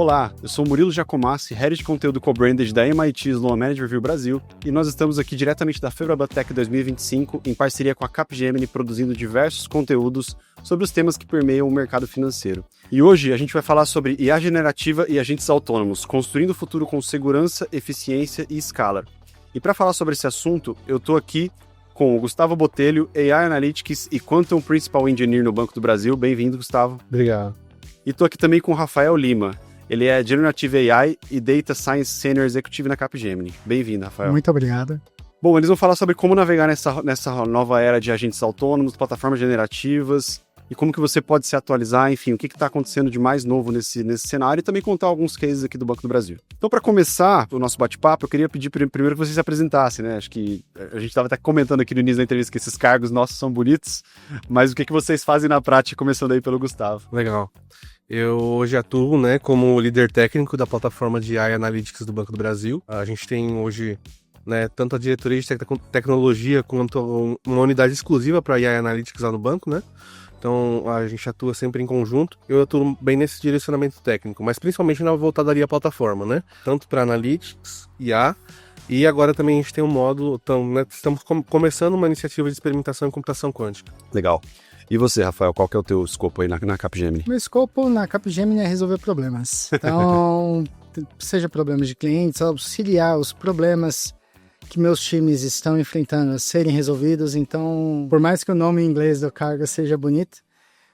Olá, eu sou o Murilo Giacomassi, Head de Conteúdo Co-Branded da MIT Sloan Management Review Brasil, e nós estamos aqui diretamente da FebraBanTech 2025, em parceria com a Capgemini, produzindo diversos conteúdos sobre os temas que permeiam o mercado financeiro. E hoje a gente vai falar sobre IA generativa e agentes autônomos, construindo o futuro com segurança, eficiência e escala. E para falar sobre esse assunto, eu estou aqui com o Gustavo Botelho, AI Analytics e Quantum Principal Engineer no Banco do Brasil. Bem-vindo, Gustavo. Obrigado. E estou aqui também com o Rafael Lima. Ele é Generative AI e Data Science Senior Executive na Capgemini. Bem-vindo, Rafael. Muito obrigado. Bom, eles vão falar sobre como navegar nessa nova era de agentes autônomos, plataformas generativas, e como que você pode se atualizar, enfim, o que está acontecendo de mais novo nesse cenário, e também contar alguns cases aqui do Banco do Brasil. Então, para começar o nosso bate-papo, eu queria pedir primeiro que você se apresentasse, né? Acho que a gente estava até comentando aqui no início da entrevista que esses cargos nossos são bonitos, mas o que vocês fazem na prática, começando aí pelo Gustavo? Legal. Eu hoje atuo, como líder técnico da plataforma de AI Analytics do Banco do Brasil. A gente tem hoje, tanto a diretoria de tecnologia quanto uma unidade exclusiva para AI Analytics lá no banco, né? Então a gente atua sempre em conjunto. Eu atuo bem nesse direcionamento técnico, mas principalmente na voltadaria à plataforma, né? Tanto para Analytics, IA, e agora também a gente tem um módulo, estamos começando uma iniciativa de experimentação em computação quântica. Legal. E você, Rafael, qual que é o teu escopo aí na Capgemini? Meu escopo na Capgemini é resolver problemas. Então, seja problemas de clientes, auxiliar os problemas que meus times estão enfrentando a serem resolvidos. Então, por mais que o nome em inglês do cargo seja bonito,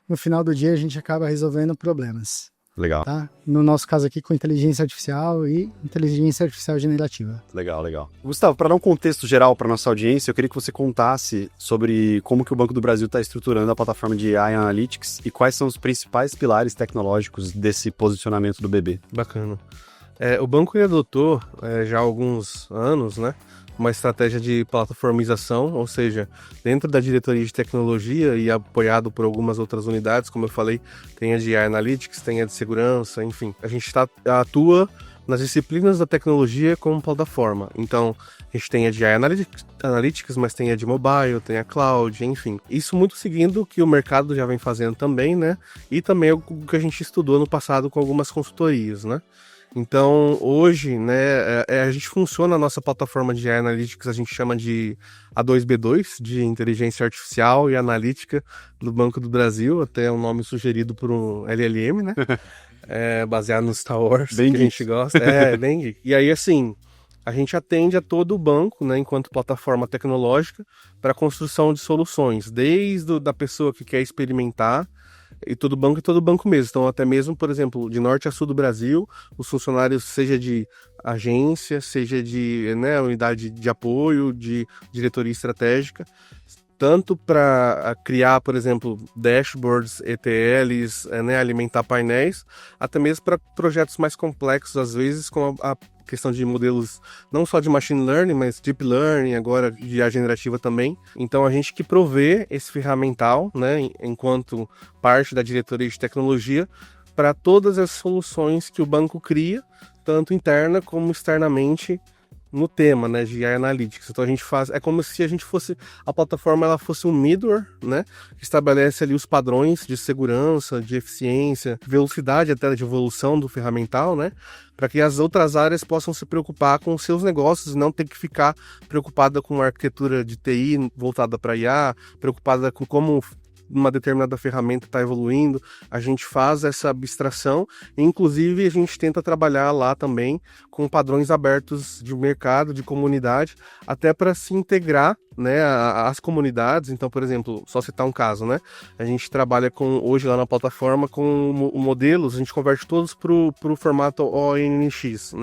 no final do dia a gente acaba resolvendo problemas. Legal. Tá? No nosso caso aqui com inteligência artificial e inteligência artificial generativa. Legal, legal. Gustavo, para dar um contexto geral para nossa audiência, eu queria que você contasse sobre como que o Banco do Brasil está estruturando a plataforma de AI Analytics e quais são os principais pilares tecnológicos desse posicionamento do BB. Bacana. O banco adotou já há alguns anos, uma estratégia de plataformização, ou seja, dentro da diretoria de tecnologia e apoiado por algumas outras unidades, como eu falei, tem a de AI Analytics, tem a de segurança, enfim. A gente atua nas disciplinas da tecnologia como plataforma. Então, a gente tem a de AI Analytics, mas tem a de mobile, tem a cloud, enfim. Isso muito seguindo o que o mercado já vem fazendo também, E também o que a gente estudou no passado com algumas consultorias, Então, hoje, a gente funciona a nossa plataforma de AI Analytics, a gente chama de A2B2, de Inteligência Artificial e Analítica do Banco do Brasil, até um nome sugerido por um LLM, baseado no Star Wars, bem que a gente gosta. Bem geek. E aí, assim, a gente atende a todo o banco, enquanto plataforma tecnológica, para a construção de soluções, desde da pessoa que quer experimentar, e todo banco mesmo. Então, até mesmo, por exemplo, de norte a sul do Brasil, os funcionários, seja de agência, seja de unidade de apoio, de diretoria estratégica, tanto para criar, por exemplo, dashboards, ETLs, alimentar painéis, até mesmo para projetos mais complexos, às vezes, com a questão de modelos não só de machine learning, mas deep learning, agora de IA generativa também. Então, a gente que provê esse ferramental, enquanto parte da diretoria de tecnologia, para todas as soluções que o banco cria, tanto interna como externamente, no tema, de AI Analytics. Então a gente faz, é como se a plataforma ela fosse um middleware, que estabelece ali os padrões de segurança, de eficiência, velocidade até de evolução do ferramental, para que as outras áreas possam se preocupar com os seus negócios e não ter que ficar preocupada com a arquitetura de TI voltada para IA, preocupada com como uma determinada ferramenta está evoluindo. A gente faz essa abstração e, inclusive, a gente tenta trabalhar lá também com padrões abertos de mercado, de comunidade, até para se integrar às comunidades. Então, por exemplo, só citar um caso, a gente trabalha hoje lá na plataforma com modelos, a gente converte todos para o formato ONNX,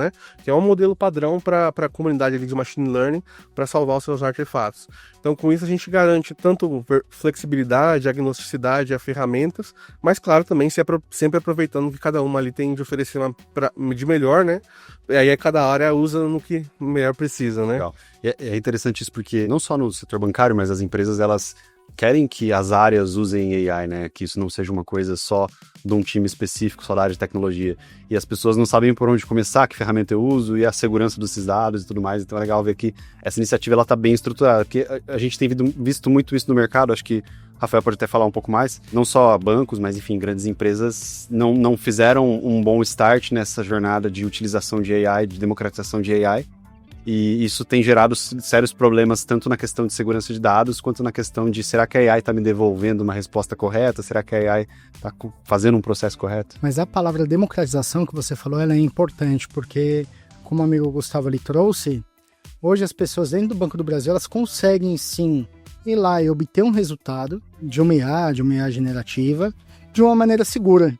que é um modelo padrão para a comunidade ali de machine learning para salvar os seus artefatos. Então, com isso, a gente garante tanto flexibilidade, agnosticidade a ferramentas, mas, claro, também sempre aproveitando que cada uma ali tem de oferecer de melhor, E aí cada área usa no que melhor precisa, Legal. É interessante isso porque não só no setor bancário, mas as empresas, elas querem que as áreas usem AI, Que isso não seja uma coisa só de um time específico, só da área de tecnologia. E as pessoas não sabem por onde começar, que ferramenta eu uso e a segurança desses dados e tudo mais. Então é legal ver que essa iniciativa está bem estruturada, porque a gente tem visto muito isso no mercado. Acho que Rafael pode até falar um pouco mais, não só bancos, mas enfim, grandes empresas não fizeram um bom start nessa jornada de utilização de AI, de democratização de AI, e isso tem gerado sérios problemas tanto na questão de segurança de dados, quanto na questão de será que a AI está me devolvendo uma resposta correta, será que a AI está fazendo um processo correto? Mas a palavra democratização que você falou, ela é importante, porque, como o amigo Gustavo ali trouxe, hoje as pessoas dentro do Banco do Brasil, elas conseguem sim ir lá e obter um resultado de uma IA generativa, de uma maneira segura,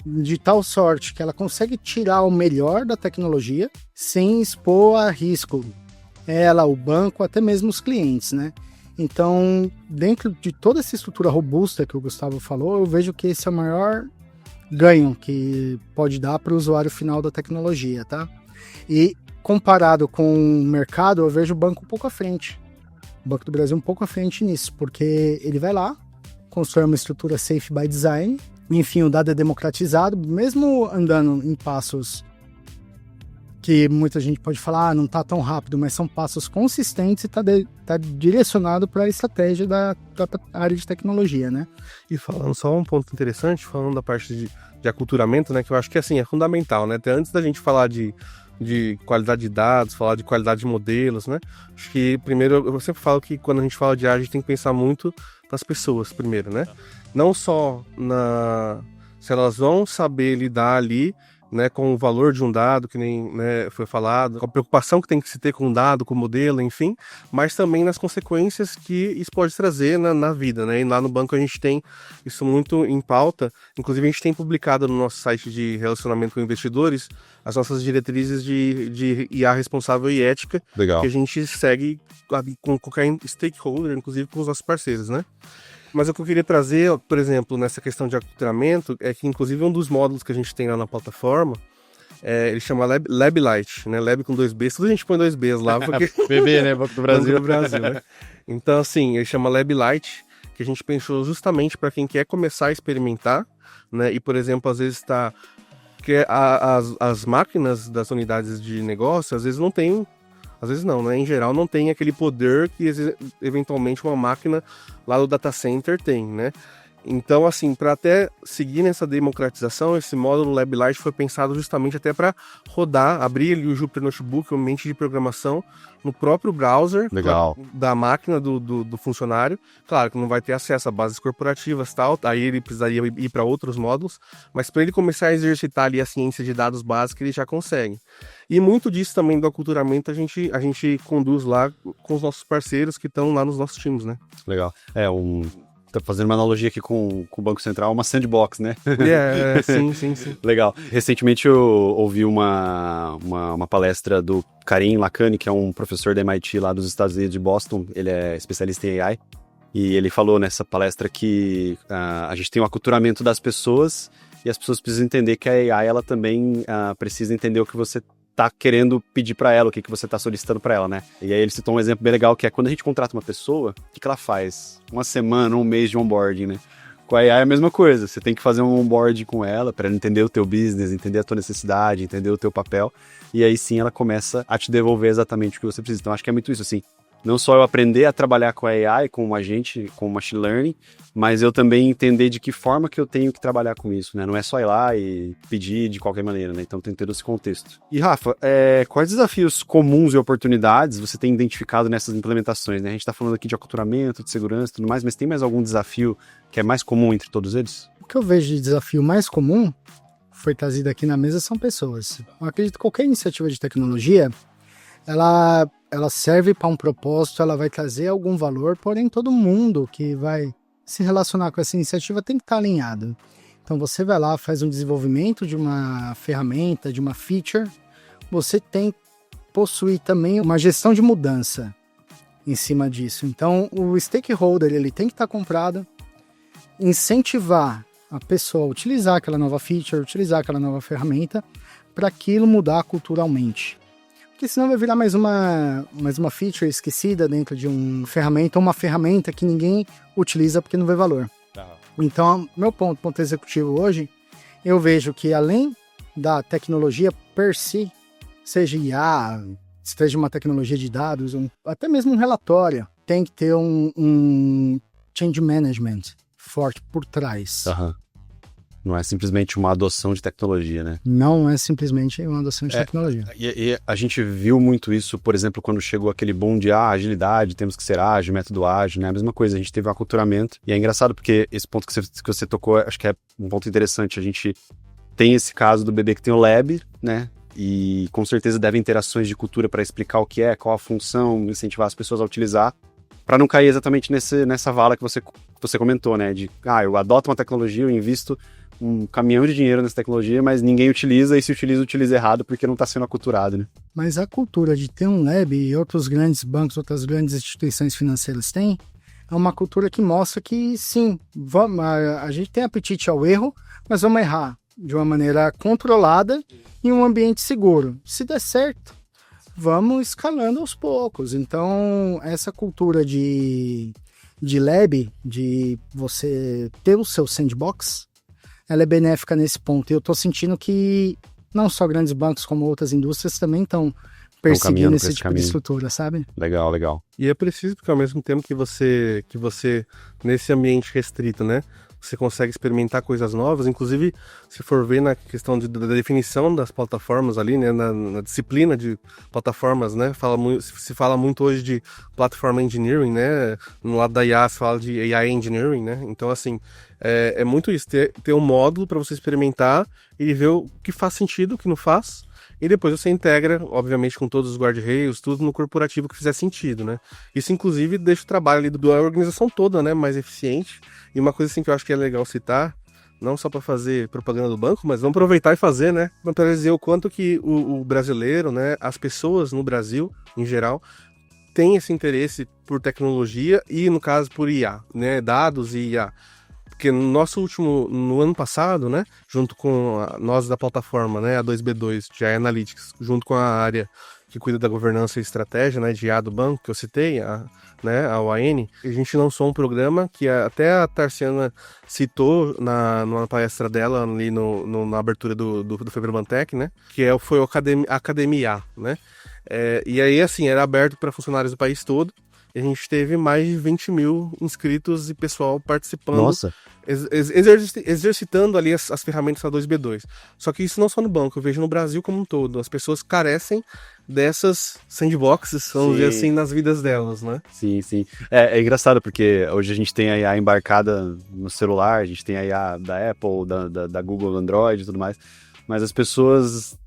de tal sorte que ela consegue tirar o melhor da tecnologia sem expor a risco ela, o banco, até mesmo os clientes, né? Então, dentro de toda essa estrutura robusta que o Gustavo falou, eu vejo que esse é o maior ganho que pode dar para o usuário final da tecnologia, tá? E comparado com o mercado, eu vejo o banco um pouco à frente. O Banco do Brasil um pouco à frente nisso, porque ele vai lá, constrói uma estrutura safe by design, enfim, o dado é democratizado, mesmo andando em passos que muita gente pode falar, não está tão rápido, mas são passos consistentes e tá direcionado para a estratégia da área de tecnologia, né? E falando só um ponto interessante, falando da parte de aculturamento, né, que eu acho que assim, é fundamental, né? Até antes da gente falar de qualidade de dados, falar de qualidade de modelos, né? Acho que primeiro, eu sempre falo que quando a gente fala de AI, a gente tem que pensar muito nas pessoas primeiro, né? Não só se elas vão saber lidar ali, né, com o valor de um dado, que nem, né, foi falado, com a preocupação que tem que se ter com um dado, com o modelo, enfim, mas também nas consequências que isso pode trazer na vida, né? E lá no banco a gente tem isso muito em pauta. Inclusive a gente tem publicado no nosso site de relacionamento com investidores as nossas diretrizes de IA responsável e ética. Legal. Que a gente segue com qualquer stakeholder, inclusive com os nossos parceiros, né? Mas o que eu queria trazer, por exemplo, nessa questão de aculturamento, é que inclusive um dos módulos que a gente tem lá na plataforma, ele chama Lab Lite, né? Lab com 2 Bs, tudo a gente põe 2 Bs lá, porque... BB, né? Banco do Brasil. Banco do Brasil, né? Então, assim, ele chama Lab Lite, que a gente pensou justamente para quem quer começar a experimentar, né? E, por exemplo, às vezes está... Porque as máquinas das unidades de negócio, às vezes não tem... Às vezes não, né? Em geral não tem aquele poder que eventualmente uma máquina lá do data center tem, né? Então, assim, para até seguir nessa democratização, esse módulo Lab Lite foi pensado justamente até para rodar, abrir ali o Jupyter Notebook, o ambiente de programação, no próprio browser. Legal. Da máquina do funcionário. Claro que não vai ter acesso a bases corporativas e tal, aí ele precisaria ir para outros módulos, mas para ele começar a exercitar ali a ciência de dados básica, ele já consegue. E muito disso também do aculturamento a gente conduz lá com os nossos parceiros que estão lá nos nossos times, né? Legal. Tá fazendo uma analogia aqui com o Banco Central, uma sandbox, né? Sim. Legal. Recentemente eu ouvi uma palestra do Karim Lakhani, que é um professor da MIT lá dos Estados Unidos de Boston. Ele é especialista em AI. E ele falou nessa palestra que a gente tem um aculturamento das pessoas e as pessoas precisam entender que a AI ela também precisa entender o que você tá querendo pedir para ela, o que você tá solicitando para ela, né? E aí ele citou um exemplo bem legal, que é quando a gente contrata uma pessoa, o que ela faz? Uma semana, um mês de onboarding, né? Com a AI é a mesma coisa, você tem que fazer um onboarding com ela para ela entender o teu business, entender a tua necessidade, entender o teu papel, e aí sim ela começa a te devolver exatamente o que você precisa. Então acho que é muito isso, assim, não só eu aprender a trabalhar com a AI, com um agente, com o machine learning, mas eu também entender de que forma que eu tenho que trabalhar com isso, né? Não é só ir lá e pedir de qualquer maneira, né? Então tem todo esse contexto. E Rafa, quais desafios comuns e oportunidades você tem identificado nessas implementações, né? A gente tá falando aqui de aculturamento, de segurança e tudo mais, mas tem mais algum desafio que é mais comum entre todos eles? O que eu vejo de desafio mais comum, foi trazido aqui na mesa, são pessoas. Eu acredito que qualquer iniciativa de tecnologia, ela serve para um propósito, ela vai trazer algum valor, porém todo mundo que vai se relacionar com essa iniciativa tem que estar alinhado. Então você vai lá, faz um desenvolvimento de uma ferramenta, de uma feature, você tem que possuir também uma gestão de mudança em cima disso. Então o stakeholder ele tem que estar comprado, incentivar a pessoa a utilizar aquela nova feature, utilizar aquela nova ferramenta, para aquilo mudar culturalmente. Porque senão vai virar mais uma feature esquecida dentro de uma ferramenta, ou uma ferramenta que ninguém utiliza porque não vê valor. Então, meu ponto executivo hoje, eu vejo que além da tecnologia per si, seja IA, seja uma tecnologia de dados, até mesmo um relatório, tem que ter change management forte por trás. Aham. Não é simplesmente uma adoção de tecnologia, né? Não é simplesmente uma adoção de tecnologia. E a gente viu muito isso, por exemplo, quando chegou aquele boom de agilidade, temos que ser ágil, método ágil, né? A mesma coisa, a gente teve um aculturamento. E é engraçado porque esse ponto que você tocou, acho que é um ponto interessante. A gente tem esse caso do bebê que tem o lab, né? E com certeza devem ter ações de cultura para explicar o que é, qual a função, incentivar as pessoas a utilizar, para não cair exatamente nessa vala que você comentou, né? De, eu adoto uma tecnologia, eu invisto um caminhão de dinheiro nessa tecnologia, mas ninguém utiliza, e se utiliza errado porque não está sendo aculturado, né? Mas a cultura de ter um lab, e outros grandes bancos, outras grandes instituições financeiras têm, é uma cultura que mostra que sim, a gente tem apetite ao erro, mas vamos errar de uma maneira controlada em um ambiente seguro. Se der certo, vamos escalando aos poucos. Então, essa cultura de lab, de você ter o seu sandbox, ela é benéfica nesse ponto. E eu estou sentindo que não só grandes bancos, como outras indústrias também estão perseguindo esse tipo de estrutura, sabe? Legal, legal. E é preciso porque ao mesmo tempo que você nesse ambiente restrito, né? Você consegue experimentar coisas novas, inclusive se for ver na questão da definição das plataformas ali, né, na disciplina de plataformas, né, se fala muito hoje de platform engineering, né, no lado da IA se fala de AI engineering, né, então assim, é muito isso, ter um módulo para você experimentar e ver o que faz sentido, o que não faz, e depois você integra, obviamente, com todos os guardrails, tudo no corporativo que fizer sentido, né? Isso, inclusive, deixa o trabalho ali da organização toda, né, mais eficiente. E uma coisa assim que eu acho que é legal citar, não só para fazer propaganda do banco, mas vamos aproveitar e fazer, né? Para dizer o quanto que o brasileiro, né, as pessoas no Brasil, em geral, têm esse interesse por tecnologia e, no caso, por IA, né? Dados e IA. Porque no ano passado, né, junto com nós da plataforma, né, a 2B2 de AI Analytics, junto com a área que cuida da governança e estratégia, né, de IA do banco, que eu citei, a OAN, a gente lançou um programa que até a Tarciana citou numa palestra dela ali na abertura do Febrabantec, né, foi o Academia, né, e aí, assim, era aberto para funcionários do país todo. E a gente teve mais de 20 mil inscritos e pessoal participando. Nossa! Exercitando ali as ferramentas da 2B2. Só que isso não só no banco, eu vejo no Brasil como um todo. As pessoas carecem dessas sandboxes, vamos dizer assim, nas vidas delas, né? Sim, sim. É engraçado porque hoje a gente tem a IA embarcada no celular, a gente tem a IA da Apple, da Google, do Android e tudo mais, mas as pessoas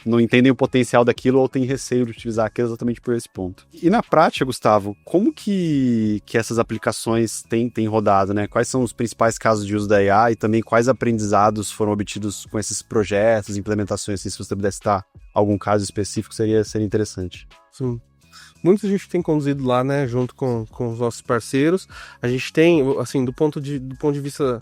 não entendem o potencial daquilo ou têm receio de utilizar aquilo exatamente por esse ponto. E na prática, Gustavo, como que essas aplicações têm rodado, né? Quais são os principais casos de uso da IA e também quais aprendizados foram obtidos com esses projetos, implementações? Se você pudesse citar algum caso específico, seria interessante. Sim. Muitos a gente tem conduzido lá, né, junto com os nossos parceiros. A gente tem, assim, do ponto de vista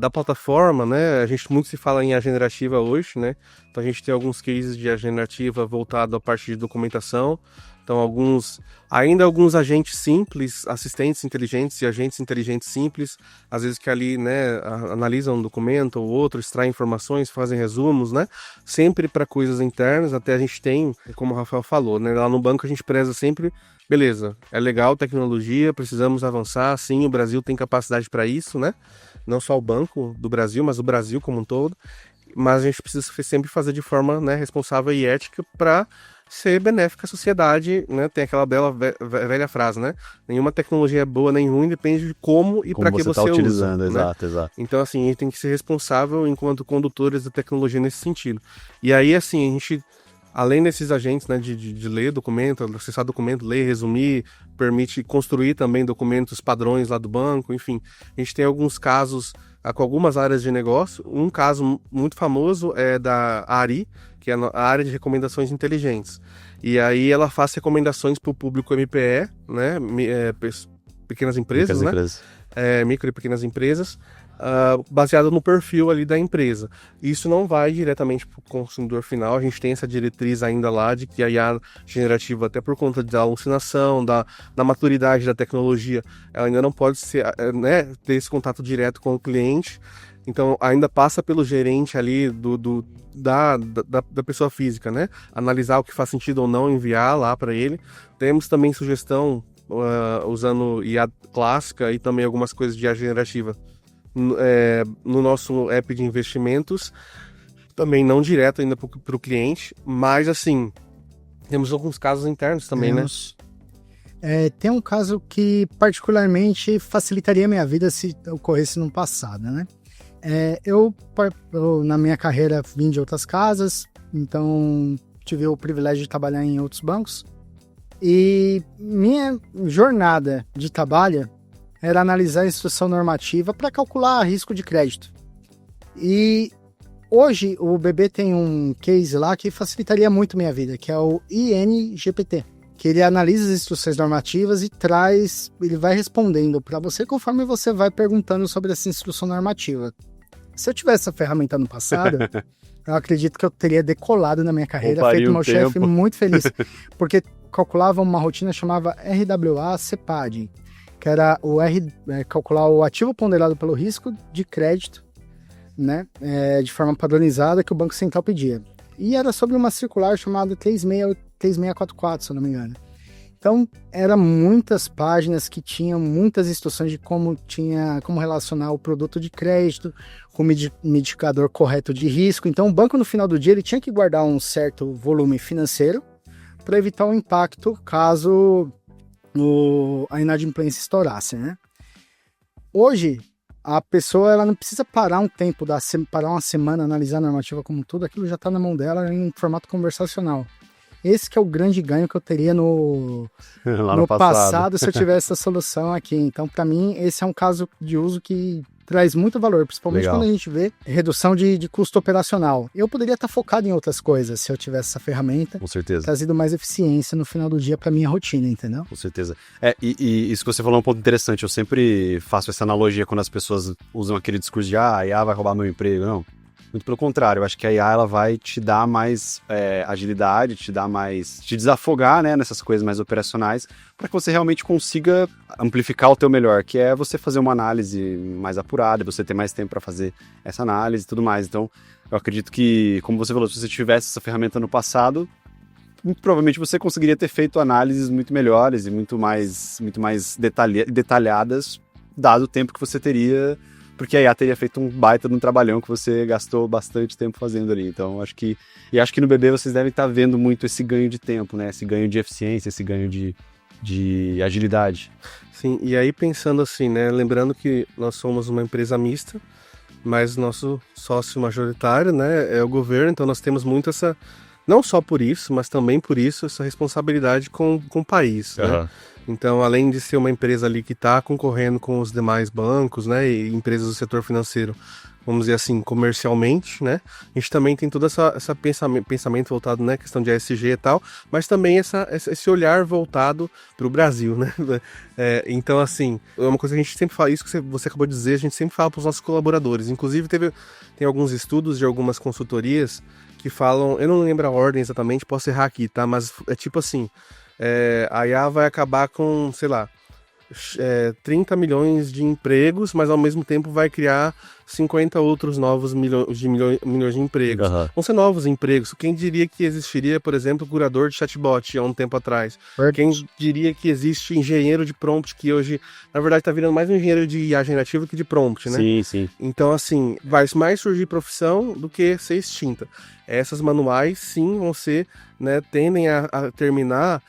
da plataforma, né, a gente muito se fala em IA generativa hoje, né, então a gente tem alguns cases de IA generativa voltado à parte de documentação. Então, alguns agentes simples, assistentes inteligentes e agentes inteligentes simples, às vezes que ali, né, analisam um documento ou outro, extraem informações, fazem resumos, né, sempre para coisas internas. Até a gente tem, como o Rafael falou, né, lá no banco a gente preza sempre, beleza, é legal tecnologia, precisamos avançar, sim, o Brasil tem capacidade para isso, né, não só o Banco do Brasil, mas o Brasil como um todo, mas a gente precisa sempre fazer de forma, né, responsável e ética para ser benéfica à sociedade, né? Tem aquela bela velha frase, né? Nenhuma tecnologia é boa nem ruim, depende de como e para que você está utilizando, usa, exato. Então, assim, a gente tem que ser responsável enquanto condutores da tecnologia nesse sentido. E aí, assim, a gente, além desses agentes, né, de ler documento, acessar documento, ler, resumir, permite construir também documentos padrões lá do banco, enfim. A gente tem alguns casos com algumas áreas de negócio. Um caso muito famoso é da ARI, que é a área de recomendações inteligentes. E aí ela faz recomendações para o público MPE, né, pequenas empresas, né? Micro e pequenas empresas, baseado no perfil ali da empresa. Isso não vai diretamente para o consumidor final, a gente tem essa diretriz ainda lá de que a IA generativa, até por conta da alucinação, da maturidade da tecnologia, ela ainda não pode ser, né, ter esse contato direto com o cliente. Então, ainda passa pelo gerente ali da pessoa física, né? Analisar o que faz sentido ou não enviar lá para ele. Temos também sugestão usando IA clássica e também algumas coisas de IA generativa no nosso app de investimentos, também não direto ainda para o cliente, mas assim, temos alguns casos internos também, né? Tem um caso que particularmente facilitaria a minha vida se ocorresse no passado, né? Eu, na minha carreira, vim de outras casas, então tive o privilégio de trabalhar em outros bancos. E minha jornada de trabalho era analisar a instrução normativa para calcular risco de crédito. E hoje o BB tem um case lá que facilitaria muito minha vida, que é o INGPT, que ele analisa as instruções normativas e ele vai respondendo para você conforme você vai perguntando sobre essa instrução normativa. Se eu tivesse essa ferramenta no passado, eu acredito que eu teria decolado na minha carreira, feito meu chefe muito feliz, porque calculava uma rotina chamada RWA-CEPAD, que era calcular o ativo ponderado pelo risco de crédito, né, de forma padronizada que o Banco Central pedia. E era sobre uma circular chamada 3644, se eu não me engano. Então, eram muitas páginas que tinham muitas instruções de como relacionar o produto de crédito com o indicador correto de risco. Então, o banco, no final do dia, ele tinha que guardar um certo volume financeiro para evitar o impacto caso a inadimplência estourasse, né? Hoje, a pessoa ela não precisa parar um tempo, parar uma semana, analisar a normativa como tudo, aquilo já está na mão dela em formato conversacional. Esse que é o grande ganho que eu teria no passado se eu tivesse essa solução aqui. Então, para mim, esse é um caso de uso que traz muito valor, principalmente quando a gente vê redução de custo operacional. Eu poderia estar focado em outras coisas se eu tivesse essa ferramenta. Com certeza. Trazido mais eficiência no final do dia para minha rotina, entendeu? Com certeza. E isso que você falou é um ponto interessante. Eu sempre faço essa analogia quando as pessoas usam aquele discurso de a IA vai roubar meu emprego. Não. Muito pelo contrário, eu acho que a IA ela vai te dar mais agilidade, te desafogar, né, nessas coisas mais operacionais, para que você realmente consiga amplificar o teu melhor, que é você fazer uma análise mais apurada, você ter mais tempo para fazer essa análise e tudo mais. Então, eu acredito que, como você falou, se você tivesse essa ferramenta no passado, muito provavelmente você conseguiria ter feito análises muito melhores e muito mais detalhadas, dado o tempo que você teria, porque a IA teria feito um baita de um trabalhão que você gastou bastante tempo fazendo ali. Então, acho que no BB vocês devem estar vendo muito esse ganho de tempo, né? Esse ganho de eficiência, esse ganho de agilidade. Sim, e aí pensando assim, né? Lembrando que nós somos uma empresa mista, mas nosso sócio majoritário, né, é o governo, então nós temos muito essa, não só por isso, mas também por isso, essa responsabilidade com o país, né? Então, além de ser uma empresa ali que está concorrendo com os demais bancos, né, e empresas do setor financeiro, vamos dizer assim, comercialmente, né, a gente também tem todo esse pensamento voltado, né, questão de ESG e tal, mas também esse olhar voltado para o Brasil, né. Então, assim, é uma coisa que a gente sempre fala, isso que você acabou de dizer, a gente sempre fala para os nossos colaboradores. Inclusive, tem alguns estudos de algumas consultorias que falam, eu não lembro a ordem exatamente, posso errar aqui, tá, mas é tipo assim, a IA vai acabar com, sei lá, 30 milhões de empregos, mas ao mesmo tempo vai criar 50 outros novos milhões de empregos. Vão ser novos empregos. Quem diria que existiria, por exemplo, curador de chatbot há um tempo atrás? Quem diria que existe engenheiro de prompt, que hoje, na verdade, está virando mais um engenheiro de IA generativa que de prompt, né? Sim, sim. Então, assim, vai mais surgir profissão do que ser extinta. Essas manuais, sim, vão ser, né, tendem a terminar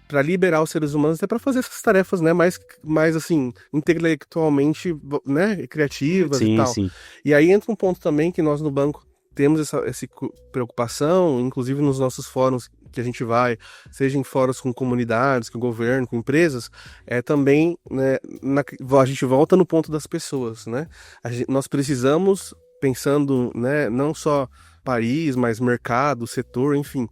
para liberar os seres humanos até para fazer essas tarefas, né, mais assim, intelectualmente, né, criativas e tal. Sim. E aí entra um ponto também que nós no banco temos essa preocupação, inclusive nos nossos fóruns que a gente vai, seja em fóruns com comunidades, com o governo, com empresas, também, né, a gente volta no ponto das pessoas, né? Nós precisamos, pensando, né, não só país, mas mercado, setor, enfim,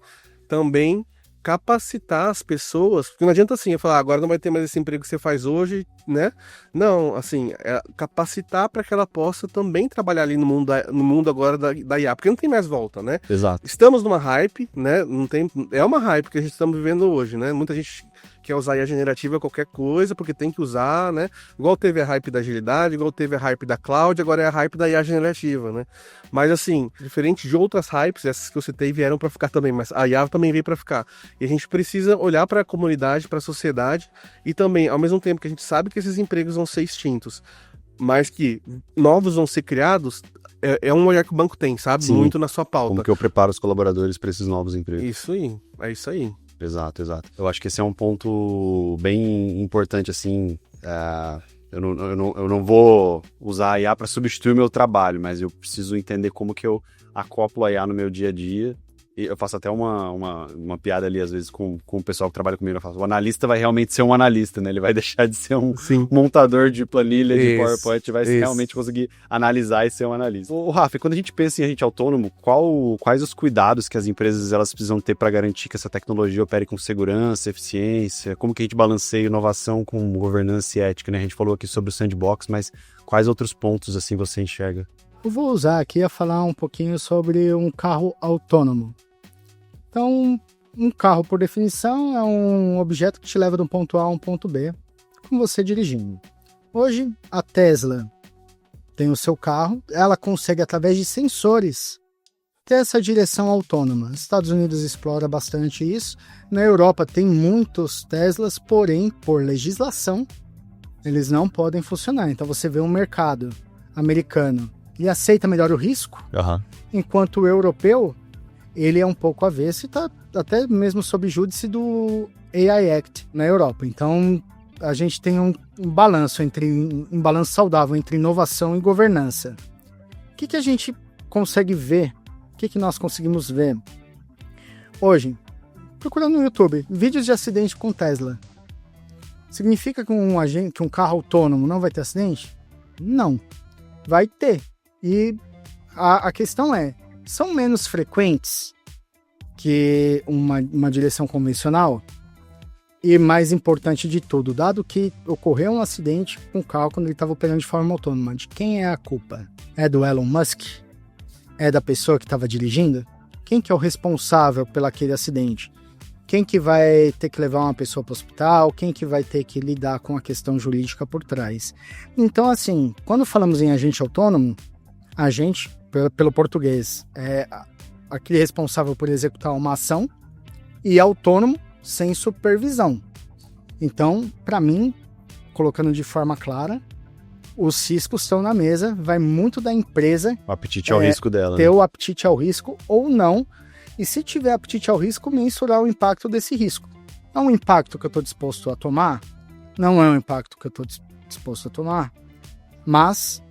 também capacitar as pessoas, porque não adianta assim, eu falar, agora não vai ter mais esse emprego que você faz hoje, né? Não, assim, capacitar para que ela possa também trabalhar ali no mundo agora da IA, porque não tem mais volta, né? Exato. Estamos numa hype, né? É uma hype que a gente está vivendo hoje, né? Muita gente quer usar IA generativa qualquer coisa, porque tem que usar, né? Igual teve a hype da agilidade, igual teve a hype da cloud, agora é a hype da IA generativa, né? Mas assim, diferente de outras hypes, essas que eu citei vieram para ficar também, mas a IA também veio para ficar. E a gente precisa olhar para a comunidade, para a sociedade, e também, ao mesmo tempo que a gente sabe que esses empregos vão ser extintos, mas que novos vão ser criados, é um olhar que o banco tem, sabe? Sim. Muito na sua pauta. Como que eu preparo os colaboradores para esses novos empregos. Isso aí, é isso aí. Exato. Eu acho que esse é um ponto bem importante, assim. Eu não vou usar a IA para substituir o meu trabalho, mas eu preciso entender como que eu acoplo a IA no meu dia a dia. E eu faço até uma piada ali, às vezes, com o pessoal que trabalha comigo. Eu falo, o analista vai realmente ser um analista, né? Ele vai deixar de ser um montador de planilha, de PowerPoint, vai realmente conseguir analisar e ser um analista. Ô, Rafa, quando a gente pensa em agente autônomo, quais os cuidados que as empresas elas precisam ter para garantir que essa tecnologia opere com segurança, eficiência? Como que a gente balanceia inovação com governança e ética, né? A gente falou aqui sobre o sandbox, mas quais outros pontos, assim, você enxerga? Eu vou usar aqui a falar um pouquinho sobre um carro autônomo. Então, um carro, por definição, é um objeto que te leva de um ponto A a um ponto B, com você dirigindo. Hoje, a Tesla tem o seu carro, ela consegue, através de sensores, ter essa direção autônoma. Os Estados Unidos explora bastante isso. Na Europa tem muitos Teslas, porém, por legislação, eles não podem funcionar. Então, você vê um mercado americano, ele aceita melhor o risco, enquanto o europeu, ele é um pouco avesso e está até mesmo sob júdice do AI Act na Europa. Então, a gente tem um balanço saudável entre inovação e governança. O que a gente consegue ver? O que nós conseguimos ver? Hoje, procurando no YouTube, vídeos de acidente com Tesla. Significa que um carro autônomo não vai ter acidente? Não. Vai ter. E a questão é, são menos frequentes que uma direção convencional? E mais importante de tudo, dado que ocorreu um acidente com o carro quando ele estava operando de forma autônoma, de quem é a culpa? É do Elon Musk? É da pessoa que estava dirigindo? Quem que é o responsável pelo aquele acidente? Quem que vai ter que levar uma pessoa para o hospital? Quem que vai ter que lidar com a questão jurídica por trás? Então, assim, quando falamos em agente autônomo, agente, pelo português, é aquele responsável por executar uma ação, e autônomo sem supervisão. Então, para mim, colocando de forma clara, os riscos estão na mesa, vai muito da empresa. O apetite ao risco dela. Ter o apetite ao risco ou não, e se tiver apetite ao risco, mensurar o impacto desse risco. É um impacto que eu estou disposto a tomar? Não é um impacto que eu estou disposto a tomar, mas,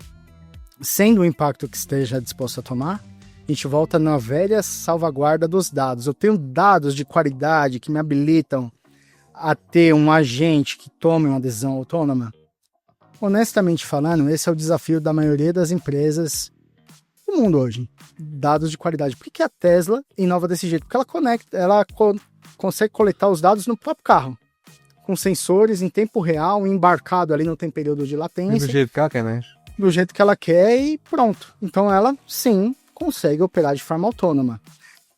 sendo o impacto que esteja disposto a tomar, a gente volta na velha salvaguarda dos dados. Eu tenho dados de qualidade que me habilitam a ter um agente que tome uma decisão autônoma? Honestamente falando, esse é o desafio da maioria das empresas do mundo hoje. Dados de qualidade. Por que a Tesla inova desse jeito? Porque ela consegue coletar os dados no próprio carro, com sensores em tempo real, embarcado ali, não tem período de latência. Do jeito que ela quer, né? Do jeito que ela quer e pronto. Então ela, sim, consegue operar de forma autônoma.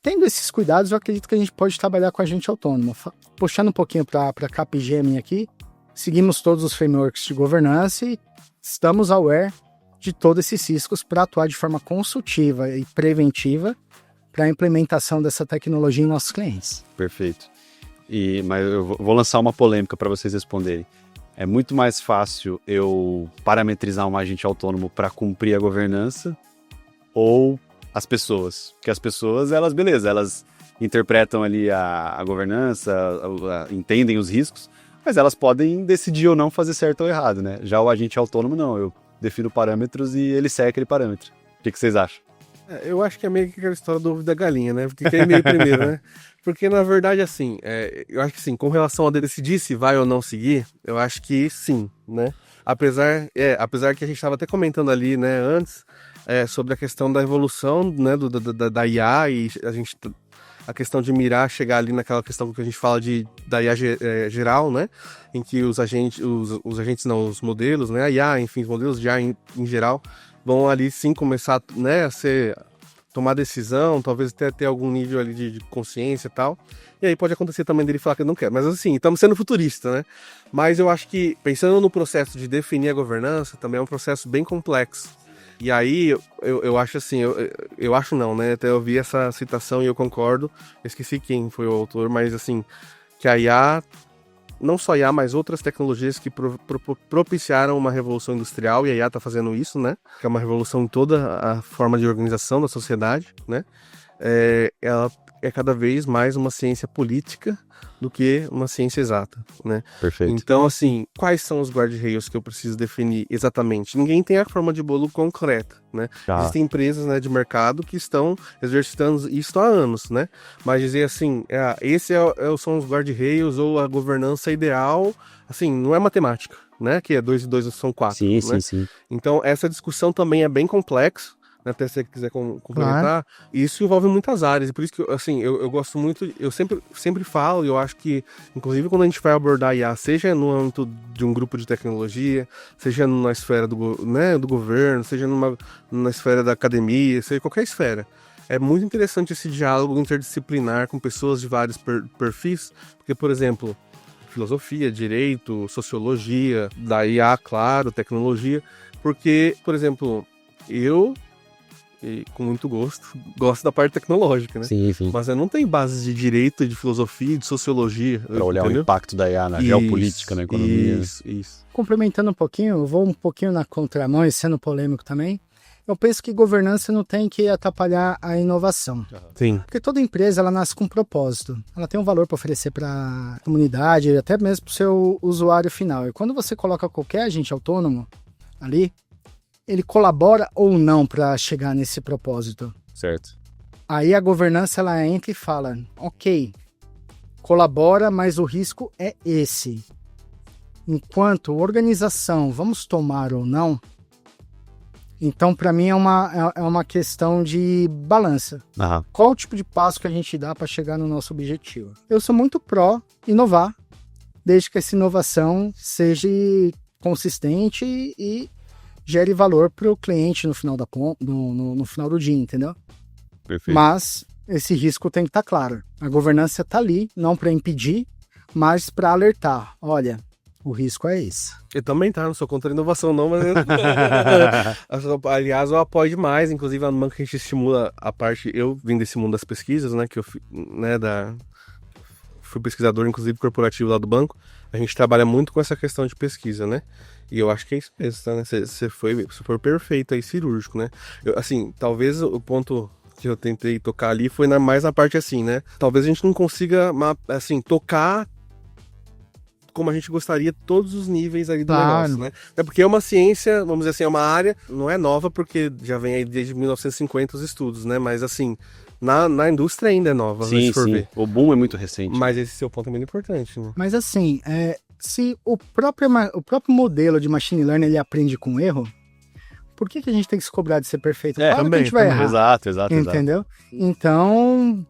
Tendo esses cuidados, eu acredito que a gente pode trabalhar com a agente autônomo. Puxando um pouquinho para a Capgemini aqui, seguimos todos os frameworks de governança e estamos aware de todos esses riscos para atuar de forma consultiva e preventiva para a implementação dessa tecnologia em nossos clientes. Perfeito. Mas eu vou lançar uma polêmica para vocês responderem. É muito mais fácil eu parametrizar um agente autônomo para cumprir a governança ou as pessoas? Porque as pessoas, elas interpretam ali a governança, entendem os riscos, mas elas podem decidir ou não fazer certo ou errado, né? Já o agente autônomo, não. Eu defino parâmetros e ele segue aquele parâmetro. O que vocês acham? Eu acho que é meio que aquela história do ovo da galinha, né? Porque quem é meio primeiro, né? Porque, na verdade, assim, eu acho que sim, com relação a decidir se vai ou não seguir, eu acho que sim, né? Apesar que a gente estava até comentando ali, né, antes, sobre a questão da evolução, né, da IA e a questão de mirar, chegar ali naquela questão que a gente fala da IA geral, né? Em que os modelos, né? A IA, enfim, os modelos de IA em geral, vão ali sim começar, né, a ser tomar decisão, talvez até ter algum nível ali de consciência e tal. E aí pode acontecer também dele falar que não quer. Mas assim, estamos sendo futuristas, né? Mas eu acho que, pensando no processo de definir a governança, também é um processo bem complexo. E aí, eu acho assim, eu acho não, né? Até eu vi essa citação e eu concordo. Eu esqueci quem foi o autor, mas assim, que a IA, não só IA, mas outras tecnologias que propiciaram uma revolução industrial, e a IA está fazendo isso, né? Que é uma revolução em toda a forma de organização da sociedade, né? Ela é cada vez mais uma ciência política do que uma ciência exata, né? Perfeito. Então, assim, quais são os guarda-reios que eu preciso definir exatamente? Ninguém tem a forma de bolo concreta, né? Existem empresas, né, de mercado que estão exercitando isso há anos, né? Mas dizer assim, são os guarda-reios ou a governança ideal, assim, não é matemática, né? Que é 2 e 2 são 4, Sim, né? sim. Então, essa discussão também é bem complexa. Até se você quiser complementar, isso envolve muitas áreas, e por isso que, assim, eu gosto muito, eu sempre falo, e eu acho que, inclusive, quando a gente vai abordar IA, seja no âmbito de um grupo de tecnologia, seja na esfera do governo, seja na esfera da academia, seja qualquer esfera, é muito interessante esse diálogo interdisciplinar com pessoas de vários perfis, porque, por exemplo, filosofia, direito, sociologia, da IA, claro, tecnologia, porque, por exemplo, e com muito gosto da parte tecnológica, né? Sim. Mas eu não tenho bases de direito, de filosofia, de sociologia. Para olhar o impacto da IA na geopolítica, na economia. Isso. Complementando um pouquinho, eu vou um pouquinho na contramão e sendo polêmico também. Eu penso que governança não tem que atrapalhar a inovação. Sim. Porque toda empresa, ela nasce com um propósito. Ela tem um valor para oferecer para a comunidade, até mesmo para o seu usuário final. E quando você coloca qualquer agente autônomo ali, ele colabora ou não para chegar nesse propósito. Certo. Aí a governança, ela entra e fala, ok, colabora, mas o risco é esse. Enquanto organização, vamos tomar ou não? Então, para mim, é uma questão de balança. Aham. Qual o tipo de passo que a gente dá para chegar no nosso objetivo? Eu sou muito pró inovar, desde que essa inovação seja consistente e gere valor para o cliente no final no final do dia, entendeu? Perfeito. Mas esse risco tem que estar claro. A governança está ali, não para impedir, mas para alertar. Olha, o risco é esse. Eu também não sou contra a inovação não, mas aliás, eu apoio demais, inclusive no banco a gente estimula a parte, eu vim desse mundo das pesquisas, né, que eu fui pesquisador, inclusive corporativo lá do banco, a gente trabalha muito com essa questão de pesquisa, né? E eu acho que é isso mesmo, tá, né? Você foi perfeito aí, cirúrgico, né? Assim, talvez o ponto que eu tentei tocar ali foi mais na parte assim, né? Talvez a gente não consiga, assim, tocar como a gente gostaria todos os níveis aí do negócio, né? É porque é uma ciência, vamos dizer assim, é uma área, não é nova porque já vem aí desde 1950 os estudos, né? Mas assim, na indústria ainda é nova, sim. ver. O boom é muito recente. Mas esse seu ponto é muito importante, né? Mas assim, se o próprio modelo de machine learning ele aprende com erro, por que a gente tem que se cobrar de ser perfeito? Claro também, que a gente vai errar. Exato. Entendeu? Então,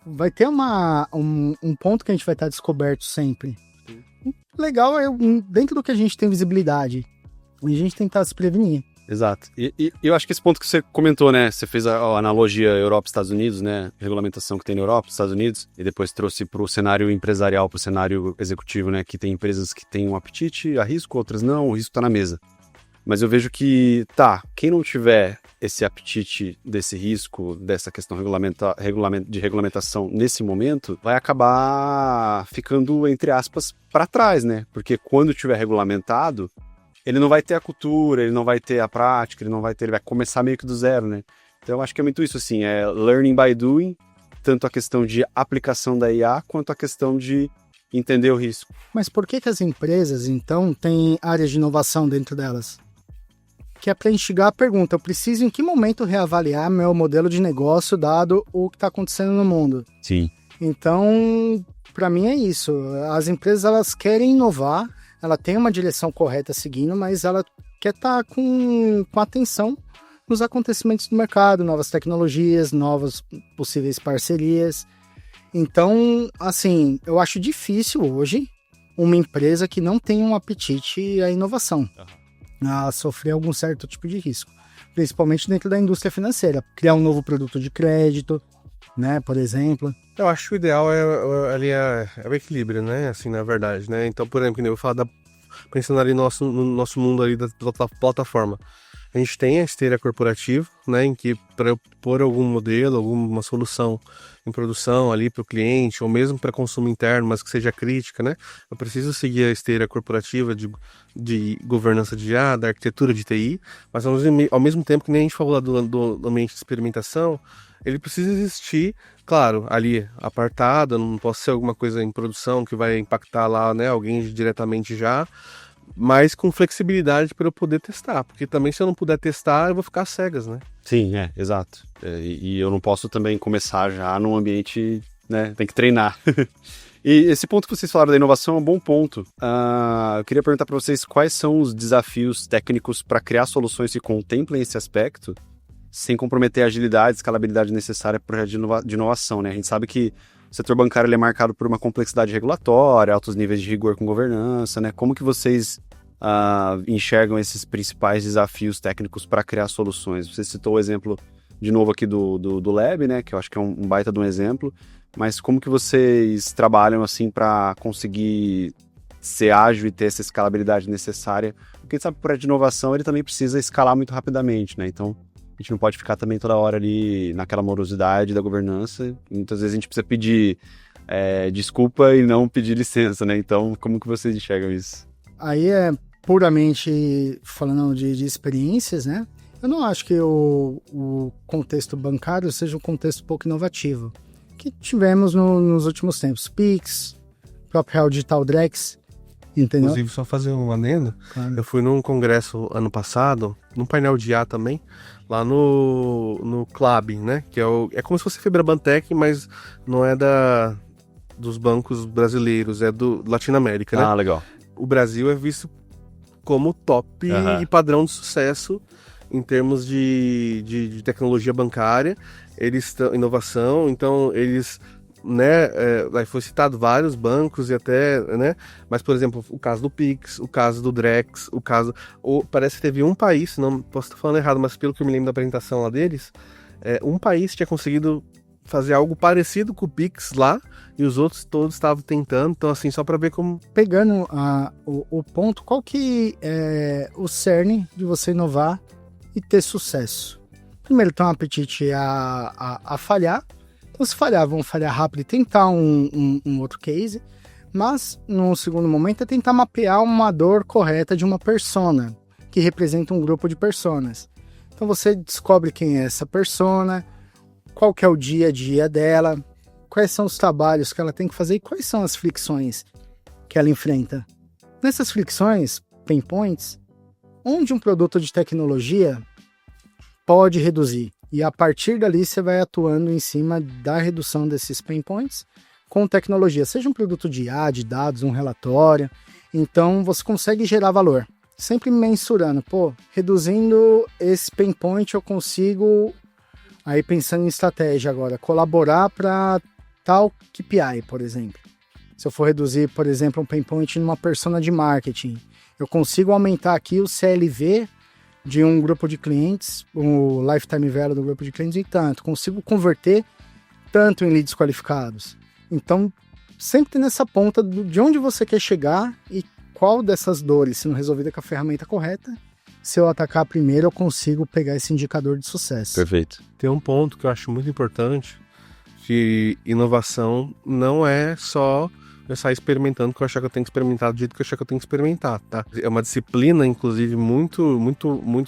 vai ter um ponto que a gente vai estar descoberto sempre. Legal é dentro do que a gente tem visibilidade, a gente tentar se prevenir. Exato. E eu acho que esse ponto que você comentou, né? Você fez a analogia Europa e Estados Unidos, né? Regulamentação que tem na Europa, Estados Unidos, e depois trouxe para o cenário empresarial, para o cenário executivo, né? Que tem empresas que têm um apetite a risco, outras não, o risco está na mesa. Mas eu vejo que, quem não tiver esse apetite desse risco, dessa questão de regulamentação nesse momento, vai acabar ficando, entre aspas, para trás, né? Porque quando tiver regulamentado, ele não vai ter a cultura, ele não vai ter a prática, ele vai começar meio que do zero, né? Então eu acho que é muito isso, assim, é learning by doing, tanto a questão de aplicação da IA, quanto a questão de entender o risco. Mas por que as empresas, então, têm áreas de inovação dentro delas? Que é para instigar a pergunta, eu preciso em que momento reavaliar meu modelo de negócio dado o que está acontecendo no mundo? Sim. Então, para mim é isso. As empresas, elas querem inovar, ela tem uma direção correta seguindo, mas ela quer estar com atenção nos acontecimentos do mercado, novas tecnologias, novas possíveis parcerias. Então, assim, eu acho difícil hoje uma empresa que não tem um apetite à inovação, a sofrer algum certo tipo de risco. principalmente dentro da indústria financeira. Criar um novo produto de crédito, né, por exemplo. Eu acho que o ideal ali é o equilíbrio, né? Assim, na verdade, né? Então, por exemplo, que nem eu falo pensando ali no nosso mundo ali da plataforma. A gente tem a esteira corporativa, né, em que para eu pôr algum modelo, alguma solução em produção ali para o cliente, ou mesmo para consumo interno, mas que seja crítica, né, eu preciso seguir a esteira corporativa de governança de IA, da arquitetura de TI, mas ao mesmo tempo que nem a gente falou lá do ambiente de experimentação, ele precisa existir, claro, ali apartado, não posso ser alguma coisa em produção que vai impactar lá, né, alguém diretamente já, mas com flexibilidade para eu poder testar, porque também se eu não puder testar, eu vou ficar às cegas, né? Sim, exato. E eu não posso também começar já num ambiente, né, tem que treinar. E esse ponto que vocês falaram da inovação é um bom ponto. Eu queria perguntar para vocês quais são os desafios técnicos para criar soluções que contemplem esse aspecto, sem comprometer a agilidade e escalabilidade necessária para o projeto de inovação, né? A gente sabe que o setor bancário ele é marcado por uma complexidade regulatória, altos níveis de rigor com governança, né? Como que vocês enxergam esses principais desafios técnicos para criar soluções? Você citou o exemplo, de novo aqui do Lab, né? Que eu acho que é um baita de um exemplo, mas como que vocês trabalham assim para conseguir ser ágil e ter essa escalabilidade necessária? Porque a gente sabe que o projeto de inovação ele também precisa escalar muito rapidamente, né? Então, a gente não pode ficar também toda hora ali naquela morosidade da governança. Muitas vezes a gente precisa pedir desculpa e não pedir licença, né? Então, como que vocês enxergam isso? Aí é puramente falando de experiências, né? Eu não acho que o contexto bancário seja um contexto pouco inovativo. Que tivemos nos últimos tempos. Pix, próprio Real Digital Drex, entendeu? Inclusive, só fazer um adendo. Claro. Eu fui num congresso ano passado, num painel de IA também, lá no Club, né? Que é como se fosse Febrabantec, mas não é dos bancos brasileiros, é do Latinoamérica, né? Ah, legal. O Brasil é visto como top e padrão de sucesso em termos de tecnologia bancária, inovação, então eles, né, foi citado vários bancos e até, né, mas por exemplo, o caso do Pix, o caso do Drex, parece que teve um país, não posso estar falando errado, mas pelo que eu me lembro da apresentação lá deles, um país tinha conseguido fazer algo parecido com o Pix lá, e os outros todos estavam tentando, então assim, só para ver como... Pegando o ponto, qual que é o cerne de você inovar e ter sucesso? Primeiro, tem um apetite a falhar. Então, se falhar, vão falhar rápido e tentar um outro case. Mas, num segundo momento, é tentar mapear uma dor correta de uma persona, que representa um grupo de personas. Então, você descobre quem é essa persona, qual que é o dia a dia dela, quais são os trabalhos que ela tem que fazer e quais são as fricções que ela enfrenta. Nessas fricções, pain points, onde um produto de tecnologia pode reduzir. E a partir dali você vai atuando em cima da redução desses pain points com tecnologia. Seja um produto de IA, de dados, um relatório. Então você consegue gerar valor. Sempre mensurando. Reduzindo esse pain point eu consigo, aí pensando em estratégia agora, colaborar para tal KPI, por exemplo. Se eu for reduzir, por exemplo, um pain point numa persona de marketing, eu consigo aumentar aqui o CLV de um grupo de clientes, o lifetime value do grupo de clientes e tanto. Consigo converter tanto em leads qualificados. Então, sempre tem nessa ponta de onde você quer chegar e qual dessas dores, se não resolvida com a ferramenta correta, se eu atacar primeiro, eu consigo pegar esse indicador de sucesso. Perfeito. Tem um ponto que eu acho muito importante, que inovação não é só eu sair experimentando que eu achar que eu tenho que experimentar do jeito que eu achar que eu tenho que experimentar, tá? É uma disciplina, inclusive, muito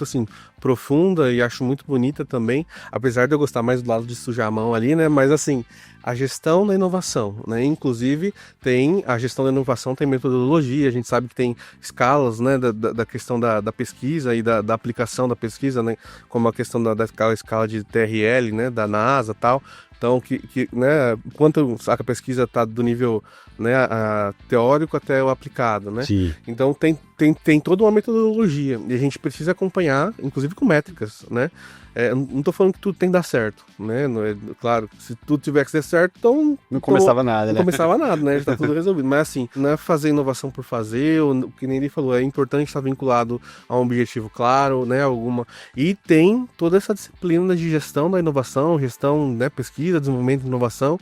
assim, profunda e acho muito bonita também, apesar de eu gostar mais do lado de sujar a mão ali, né? Mas, assim, a gestão da inovação, né? Inclusive, a gestão da inovação tem metodologia, a gente sabe que tem escalas, né? Da questão da pesquisa e da aplicação da pesquisa, né? Como a questão da escala de TRL, né? Da NASA e tal. Então, né, quanto a pesquisa está do nível, né, teórico até o aplicado, né? Sim. Então, tem tem toda uma metodologia e a gente precisa acompanhar, inclusive com métricas, né? Não tô falando que tudo tem que dar certo, né? Não é, claro, se tudo tiver que ser certo, então... Não começava nada, né? Não começava nada, né? Já tá tudo resolvido. Mas assim, não é fazer inovação por fazer, ou, que nem ele falou, é importante estar vinculado a um objetivo claro, né? E tem toda essa disciplina de gestão da inovação, gestão, né? Pesquisa, desenvolvimento de inovação,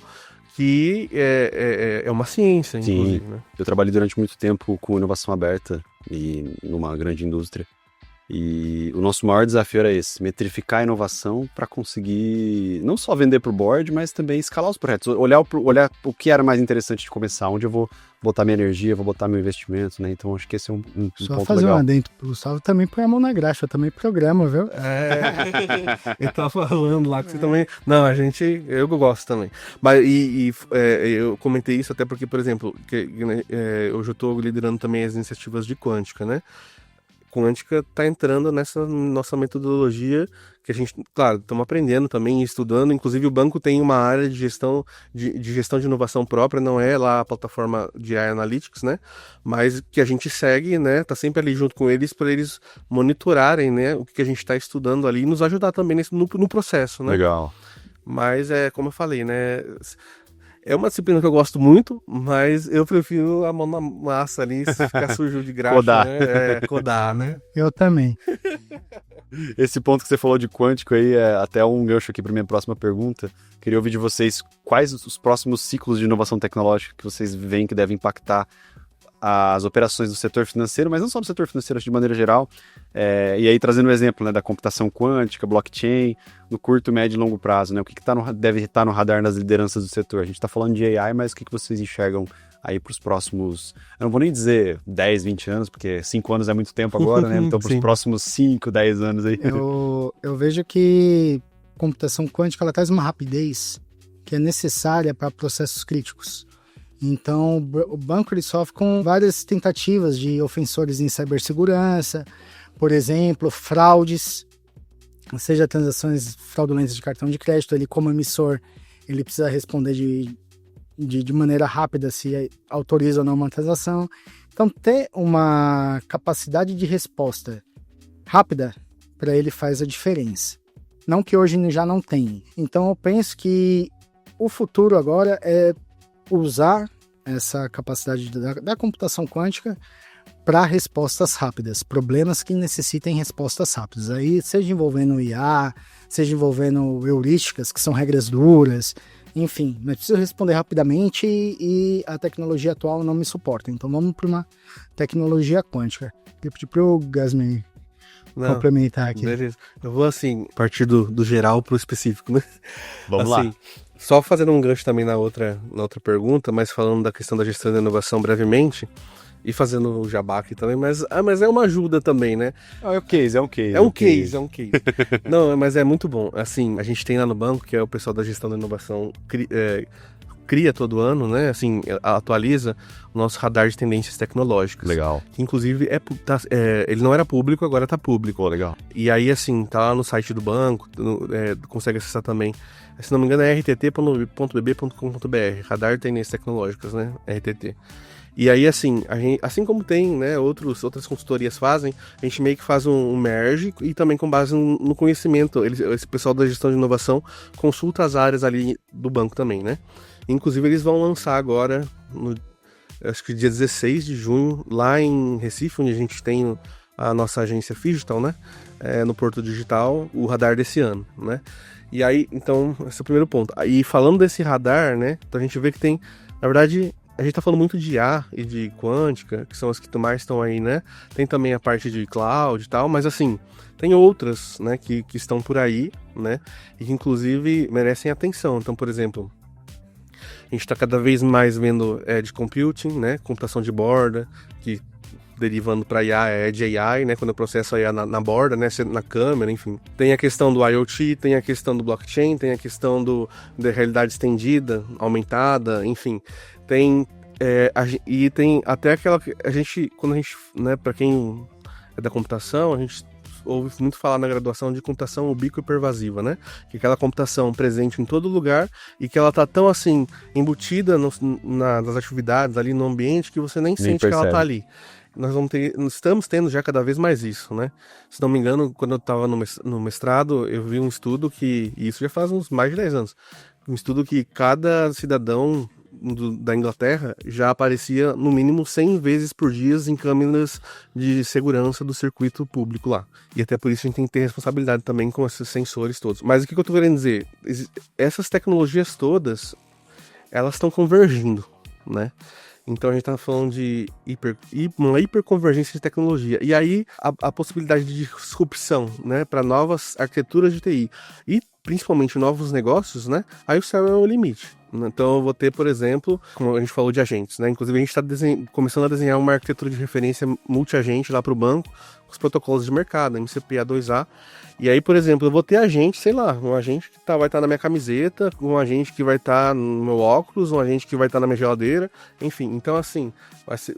que é uma ciência, inclusive. Sim. Né? Eu trabalhei durante muito tempo com inovação aberta e numa grande indústria. E o nosso maior desafio era esse, metrificar a inovação para conseguir não só vender para o board, mas também escalar os projetos, olhar o que era mais interessante de começar, onde eu vou botar minha energia, vou botar meu investimento, né? Então acho que esse é um só ponto fazer legal. um adendo pro Gustavo, também põe a mão na graxa, eu também programo, viu? Ele tá falando lá que você também... Não, eu gosto também. Mas eu comentei isso até porque, por exemplo, hoje eu tô liderando também as iniciativas de Quântica, né? Quântica está entrando nessa nossa metodologia que a gente, claro, estamos aprendendo também, estudando. Inclusive o banco tem uma área de gestão de inovação própria, não é lá a plataforma de AI Analytics, né? Mas que a gente segue, né? Tá sempre ali junto com eles para eles monitorarem, né? O que a gente está estudando ali e nos ajudar também no processo, né? Legal. Mas como eu falei, né? É uma disciplina que eu gosto muito, mas eu prefiro a mão na massa ali, se ficar sujo de graxa, Codar. né? Codar, né? Eu também. Esse ponto que você falou de quântico aí é até um gancho aqui para minha próxima pergunta. Queria ouvir de vocês quais os próximos ciclos de inovação tecnológica que vocês veem que devem impactar as operações do setor financeiro, mas não só do setor financeiro, de maneira geral. E aí trazendo um exemplo, né, da computação quântica, blockchain, no curto, médio e longo prazo, né? O que deve estar no radar das lideranças do setor? A gente está falando de AI, mas o que vocês enxergam aí para os próximos... Eu não vou nem dizer 10, 20 anos, porque 5 anos é muito tempo agora, né? Então, para os próximos 5, 10 anos aí. Eu vejo que a computação quântica ela traz uma rapidez que é necessária para processos críticos. Então, o banco ele sofre com várias tentativas de ofensores em cibersegurança, por exemplo, fraudes, seja transações fraudulentas de cartão de crédito, ele como emissor, ele precisa responder de maneira rápida se autoriza ou não uma transação. Então, ter uma capacidade de resposta rápida para ele faz a diferença. Não que hoje já não tem. Então, eu penso que o futuro agora é usar essa capacidade da computação quântica para respostas rápidas, problemas que necessitem respostas rápidas. Aí, seja envolvendo IA, seja envolvendo heurísticas, que são regras duras, enfim, mas preciso responder rapidamente e a tecnologia atual não me suporta. Então, vamos para uma tecnologia quântica. Eu pedi para o Gasmin complementar aqui. Beleza. Eu vou, assim, partir do geral para o específico, né? Vamos assim, lá. Só fazendo um gancho também na outra pergunta, mas falando da questão da gestão da inovação brevemente, e fazendo o jabá aqui também, mas é uma ajuda também, né? É um case. É um case. Não, mas é muito bom. Assim, a gente tem lá no banco, que é o pessoal da gestão da inovação, cria todo ano, né? Assim, atualiza o nosso radar de tendências tecnológicas. Legal. Que, inclusive, ele não era público, agora tá público. Pô, legal. E aí, assim, tá lá no site do banco, consegue acessar também. Se não me engano, é rtt.bb.com.br, Radar de Tendências Tecnológicas, né? RTT. E aí, assim, assim como tem, né, outras consultorias fazem, a gente meio que faz um merge e também com base no conhecimento. Esse pessoal da gestão de inovação consulta as áreas ali do banco também, né? Inclusive, eles vão lançar agora, acho que dia 16 de junho, lá em Recife, onde a gente tem a nossa agência Figital, né? No Porto Digital, o radar desse ano, né? E aí, então, esse é o primeiro ponto. E falando desse radar, né, então a gente vê que tem, na verdade... A gente tá falando muito de IA e de quântica, que são as que mais estão aí, né? Tem também a parte de cloud e tal, mas assim, tem outras, né, que estão por aí, né? E que inclusive merecem atenção. Então, por exemplo, a gente tá cada vez mais vendo edge computing, né? Computação de borda, que derivando para IA, Edge AI, né? Quando eu processo a IA na borda, né? Na câmera, enfim. Tem a questão do IoT, tem a questão do blockchain, tem a questão da realidade estendida, aumentada, enfim. E tem até aquela... Quando a gente, né, para quem é da computação, a gente ouve muito falar na graduação de computação ubíqua e pervasiva, né? Que é aquela computação presente em todo lugar e que ela tá tão, assim, embutida nas atividades ali no ambiente que você nem sente percebe. que ela tá ali. nós estamos tendo já cada vez mais isso, né? Se não me engano, quando eu estava no mestrado, eu vi um estudo e isso já faz uns mais de 10 anos, um estudo que cada cidadão da Inglaterra já aparecia no mínimo 100 vezes por dia em câmeras de segurança do circuito público lá. E até por isso a gente tem que ter responsabilidade também com esses sensores todos. Mas o que eu estou querendo dizer? Essas tecnologias todas, elas estão convergindo, né? Então a gente está falando de uma hiperconvergência de tecnologia. E aí a possibilidade de disrupção, né, para novas arquiteturas de TI e principalmente novos negócios, né? Aí o céu é o limite. Então eu vou ter, por exemplo, como a gente falou de agentes, né? Inclusive a gente está começando a desenhar uma arquitetura de referência multi-agente lá para o banco, com os protocolos de mercado, MCP A2A. E aí, por exemplo, eu vou ter agente, sei lá, um agente que vai estar na minha camiseta, um agente que vai estar no meu óculos, um agente que vai estar na minha geladeira, enfim. Então, assim, vai ser,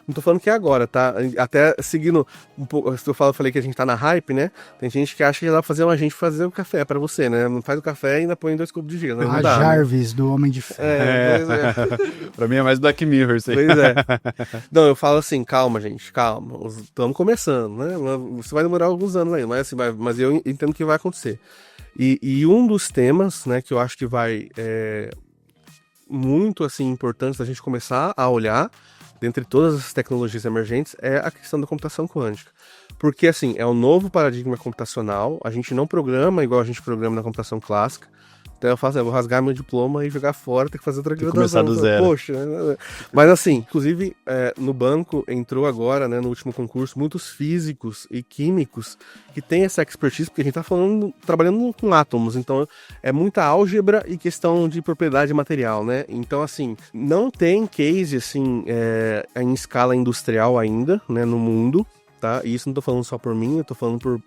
não tô falando que é agora, tá? Até seguindo um pouco, eu falei que a gente tá na hype, né? Tem gente que acha que dá pra fazer um agente fazer o café pra você, né? Não faz o café e ainda põe 2 cubos de gelo. Né? A Jarvis, né? Do Homem de Ferro. Pois é. Pra mim é mais Black Mirror, isso aí. Pois é. Não, eu falo assim, calma, gente, calma. Estamos começando, né? Você vai demorar alguns anos aí, mas assim, mas eu entendo que vai acontecer. E um dos temas, né, que eu acho que vai muito assim importante da gente começar a olhar, dentre todas as tecnologias emergentes, é a questão da computação quântica. Porque, assim, é um novo paradigma computacional, a gente não programa igual a gente programa na computação clássica. Então eu faço, vou rasgar meu diploma e jogar fora, ter que fazer outra graduação. Começar do zero. Poxa, mas assim, inclusive no banco entrou agora, né, no último concurso, muitos físicos e químicos que têm essa expertise, porque a gente está trabalhando com átomos, então é muita álgebra e questão de propriedade material, né? Então assim, não tem case assim em escala industrial ainda, né, no mundo, tá? E isso não estou falando só por mim, eu estou falando por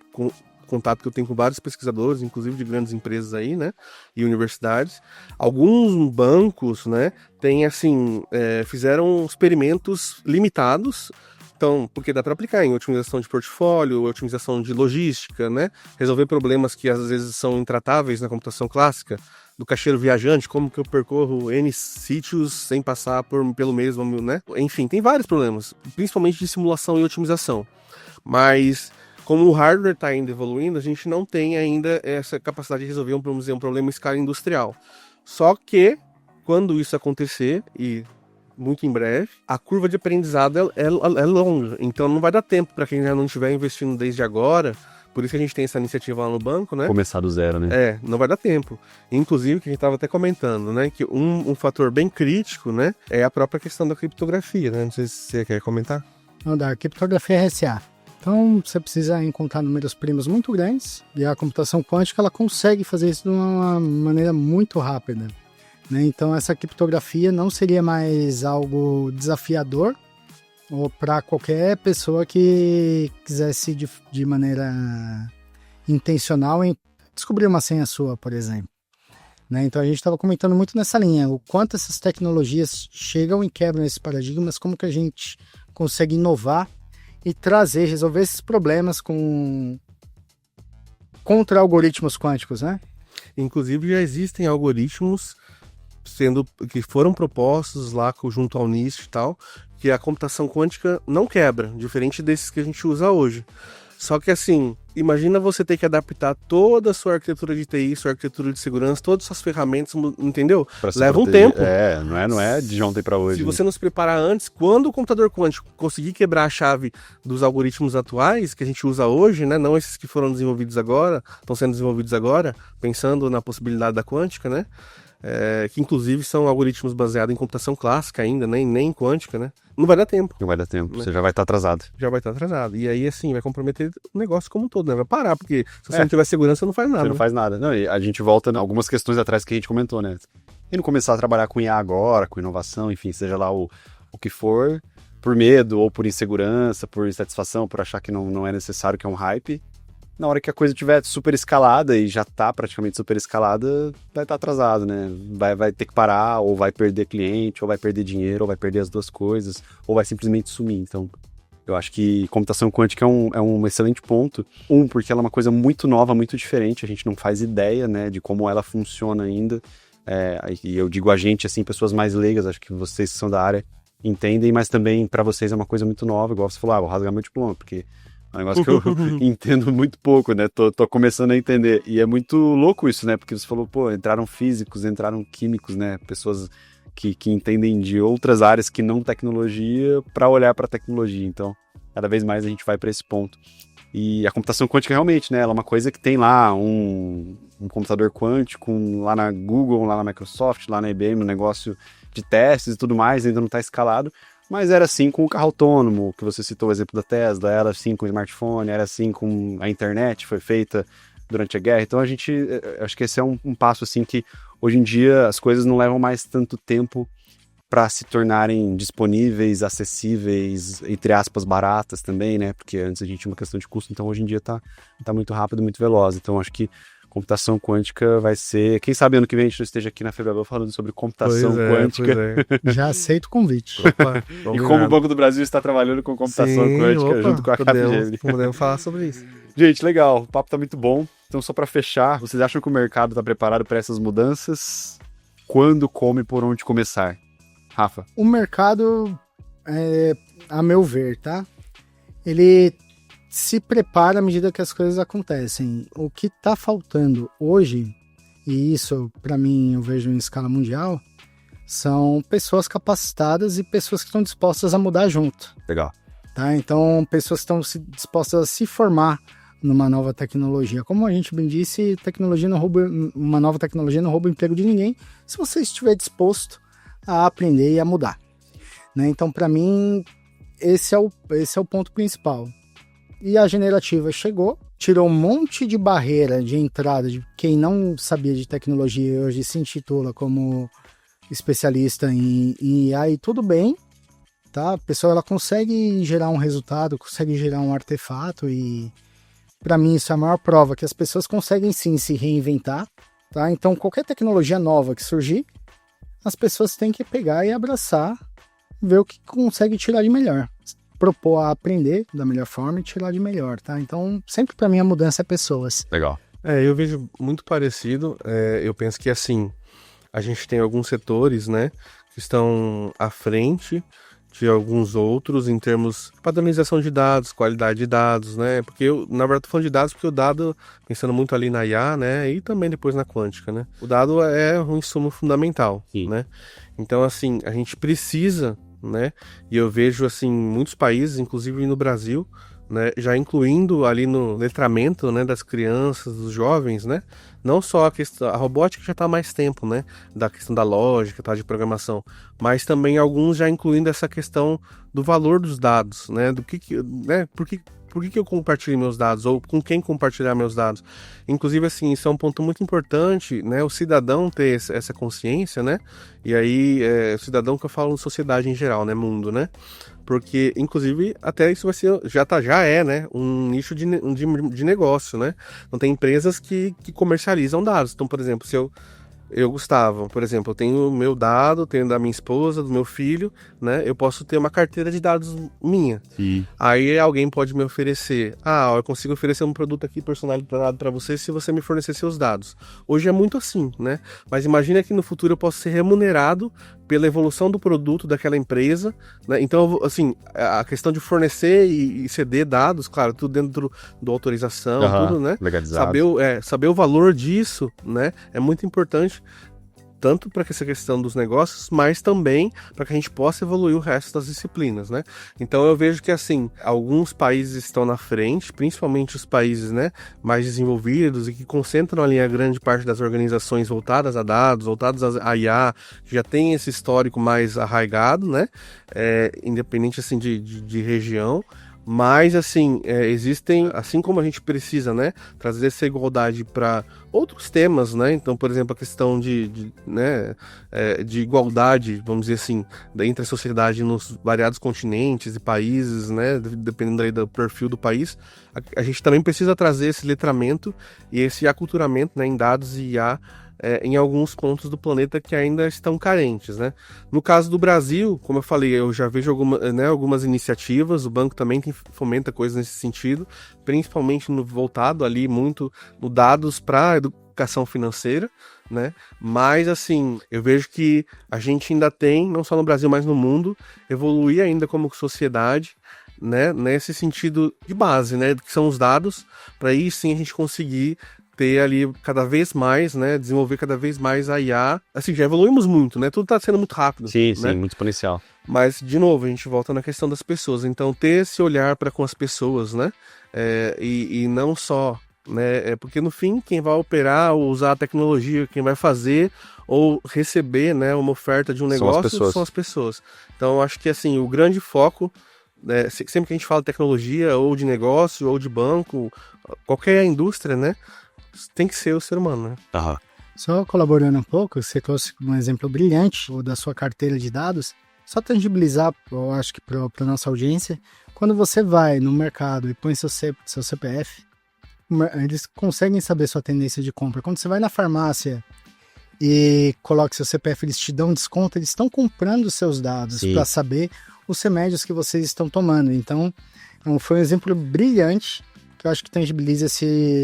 contato que eu tenho com vários pesquisadores, inclusive de grandes empresas aí, né, e universidades. Alguns bancos, né, têm assim, fizeram experimentos limitados, então, porque dá para aplicar em otimização de portfólio, otimização de logística, né, resolver problemas que às vezes são intratáveis na computação clássica, do caixeiro viajante, como que eu percorro N sítios sem passar pelo mesmo, né, enfim, tem vários problemas, principalmente de simulação e otimização, mas como o hardware está ainda evoluindo, a gente não tem ainda essa capacidade de resolver um problema em escala industrial. Só que, quando isso acontecer, e muito em breve, a curva de aprendizado é longa. Então não vai dar tempo para quem já não estiver investindo desde agora. Por isso que a gente tem essa iniciativa lá no banco, né? Começar do zero, né? Não vai dar tempo. Inclusive, que a gente estava até comentando, né? Que um fator bem crítico, né? É a própria questão da criptografia, né? Não sei se você quer comentar. Não, da criptografia RSA. Então, você precisa encontrar números primos muito grandes e a computação quântica ela consegue fazer isso de uma maneira muito rápida, né? Então, essa criptografia não seria mais algo desafiador ou para qualquer pessoa que quisesse de maneira intencional descobrir uma senha sua, por exemplo, né? Então, a gente estava comentando muito nessa linha, o quanto essas tecnologias chegam e quebram esses paradigmas, como que a gente consegue inovar e resolver esses problemas contra algoritmos quânticos, né? Inclusive já existem algoritmos que foram propostos lá junto ao NIST e tal, que a computação quântica não quebra, diferente desses que a gente usa hoje. Só que assim, imagina você ter que adaptar toda a sua arquitetura de TI, sua arquitetura de segurança, todas as suas ferramentas, entendeu? Leva um tempo. Não é de ontem para hoje. Se você não se preparar antes, quando o computador quântico conseguir quebrar a chave dos algoritmos atuais que a gente usa hoje, né, não esses que foram desenvolvidos agora, estão sendo desenvolvidos agora, pensando na possibilidade da quântica, né? Que inclusive são algoritmos baseados em computação clássica ainda, nem em quântica, né? Não vai dar tempo. Não vai dar tempo, né? Você já vai estar atrasado. Já vai estar atrasado. E aí, assim, vai comprometer o negócio como um todo, né? Vai parar, porque se você não tiver segurança, você não faz nada. Você não faz nada. Não, e a gente volta em algumas questões atrás que a gente comentou, né? E não começar a trabalhar com IA agora, com inovação, enfim, seja lá o que for, por medo ou por insegurança, por insatisfação, por achar que não é necessário, que é um hype. Na hora que a coisa estiver super escalada, e já está praticamente super escalada, vai estar atrasado, né? Vai ter que parar, ou vai perder cliente, ou vai perder dinheiro, ou vai perder as duas coisas, ou vai simplesmente sumir. Então, eu acho que computação quântica é um excelente ponto. Porque ela é uma coisa muito nova, muito diferente, a gente não faz ideia, né, de como ela funciona ainda. E eu digo a gente, assim, pessoas mais leigas, acho que vocês que são da área entendem, mas também para vocês é uma coisa muito nova, igual você falou, vou rasgar meu diploma, porque é um negócio que eu entendo muito pouco, né? Tô começando a entender. E é muito louco isso, né? Porque você falou, pô, entraram físicos, entraram químicos, né? Pessoas que entendem de outras áreas que não tecnologia para olhar para tecnologia. Então, cada vez mais a gente vai para esse ponto. E a computação quântica realmente, né? Ela é uma coisa que tem lá um computador quântico, lá na Google, lá na Microsoft, lá na IBM, um negócio de testes e tudo mais, ainda não está escalado. Mas era assim com o carro autônomo, que você citou o exemplo da Tesla, era assim com o smartphone, era assim com a internet, foi feita durante a guerra. Então a gente, acho que esse é um passo assim que hoje em dia as coisas não levam mais tanto tempo para se tornarem disponíveis, acessíveis, entre aspas, baratas também, né? Porque antes a gente tinha uma questão de custo, então hoje em dia tá muito rápido, muito veloz. Então acho que computação quântica vai ser... Quem sabe ano que vem a gente não esteja aqui na FebraBan falando sobre computação quântica. Já aceito o convite. Opa, e como o Banco do Brasil está trabalhando com computação quântica junto com a Capgemini. Podemos falar sobre isso. Gente, legal. O papo tá muito bom. Então, só para fechar, vocês acham que o mercado está preparado para essas mudanças? Quando, como e por onde começar? Rafa? O mercado, a meu ver, tá? Ele se prepara à medida que as coisas acontecem. O que está faltando hoje, e isso para mim eu vejo em escala mundial, são pessoas capacitadas e pessoas que estão dispostas a mudar junto. Legal. Tá? Então, pessoas que estão dispostas a se formar numa nova tecnologia. Como a gente bem disse, uma nova tecnologia não rouba o emprego de ninguém se você estiver disposto a aprender e a mudar. Né? Então, para mim, esse é o ponto principal. E a generativa chegou, tirou um monte de barreira de entrada de quem não sabia de tecnologia e hoje se intitula como especialista em IA, e tudo bem, tá? A pessoa ela consegue gerar um resultado, consegue gerar um artefato, e para mim isso é a maior prova que as pessoas conseguem sim se reinventar, tá? Então qualquer tecnologia nova que surgir, as pessoas têm que pegar e abraçar, ver o que consegue tirar de melhor, propor a aprender da melhor forma e tirar de melhor, tá? Então sempre para mim a mudança é pessoas. Legal. Eu vejo muito parecido. Eu penso que assim, a gente tem alguns setores, né, que estão à frente de alguns outros em termos de padronização de dados, qualidade de dados, né? Porque eu, na verdade, tô falando de dados porque o dado, pensando muito ali na IA, né, e também depois na quântica, né? O dado é um insumo fundamental, sim, né? Então, assim, a gente precisa, né? E eu vejo, assim, muitos países, inclusive no Brasil, né, já incluindo ali no letramento, né, das crianças, dos jovens, né, não só a robótica já está há mais tempo, né, da questão da lógica, tá, de programação, mas também alguns já incluindo essa questão do valor dos dados, né, né, por que eu compartilho meus dados, ou com quem compartilhar meus dados. Inclusive, assim, isso é um ponto muito importante, né, o cidadão ter essa consciência, né, e aí, o cidadão que eu falo sociedade em geral, né, mundo, né, porque, inclusive, até isso vai ser, já é, né, um nicho de negócio, né, então tem empresas que comercializam dados. Então, por exemplo, se eu, Gustavo, por exemplo, eu tenho o meu dado, tenho da minha esposa, do meu filho, né? Eu posso ter uma carteira de dados minha. Sim. Aí alguém pode me oferecer, eu consigo oferecer um produto aqui personalizado para você se você me fornecer seus dados. Hoje é muito assim, né? Mas imagina que no futuro eu posso ser remunerado pela evolução do produto daquela empresa, né? Então, assim, a questão de fornecer e ceder dados, claro, tudo dentro do autorização, tudo, né? Legalizado. Saber o valor disso, né? É muito importante, tanto para essa questão dos negócios, mas também para que a gente possa evoluir o resto das disciplinas, né? Então eu vejo que, assim, alguns países estão na frente, principalmente os países, né, mais desenvolvidos e que concentram ali a grande parte das organizações voltadas a dados, voltadas a IA, que já tem esse histórico mais arraigado, né, independente, assim, de região. Mas, assim, existem, assim como a gente precisa, né, trazer essa igualdade para outros temas, né? Então, por exemplo, a questão de igualdade, vamos dizer assim, entre a sociedade nos variados continentes e países, né, dependendo aí do perfil do país, a gente também precisa trazer esse letramento e esse aculturamento, né, em dados e IA, em alguns pontos do planeta que ainda estão carentes, né? No caso do Brasil, como eu falei, eu já vejo algumas iniciativas, o banco também fomenta coisas nesse sentido, principalmente voltado ali muito no dados para educação financeira, né? Mas, assim, eu vejo que a gente ainda tem, não só no Brasil, mas no mundo, evoluir ainda como sociedade, né? Nesse sentido de base, né? Que são os dados, para aí sim a gente conseguir ter ali cada vez mais, né? Desenvolver cada vez mais a IA. Assim, já evoluímos muito, né? Tudo tá sendo muito rápido. Sim, né? muito exponencial. Mas, de novo, a gente volta na questão das pessoas. Então, ter esse olhar para com as pessoas, né? E não só, né? Porque, no fim, quem vai operar ou usar a tecnologia, quem vai fazer ou receber, né, uma oferta de um negócio são as pessoas. Então, eu acho que, assim, o grande foco, né, sempre que a gente fala de tecnologia, ou de negócio, ou de banco, qualquer indústria, né? Tem que ser o ser humano, né? Aham. Só colaborando um pouco, você trouxe um exemplo brilhante da sua carteira de dados. Só tangibilizar, eu acho que para a nossa audiência, quando você vai no mercado e põe seu CPF, eles conseguem saber sua tendência de compra. Quando você vai na farmácia e coloca seu CPF, eles te dão desconto, eles estão comprando seus dados para saber os remédios que vocês estão tomando. Então, foi um exemplo brilhante que eu acho que tangibiliza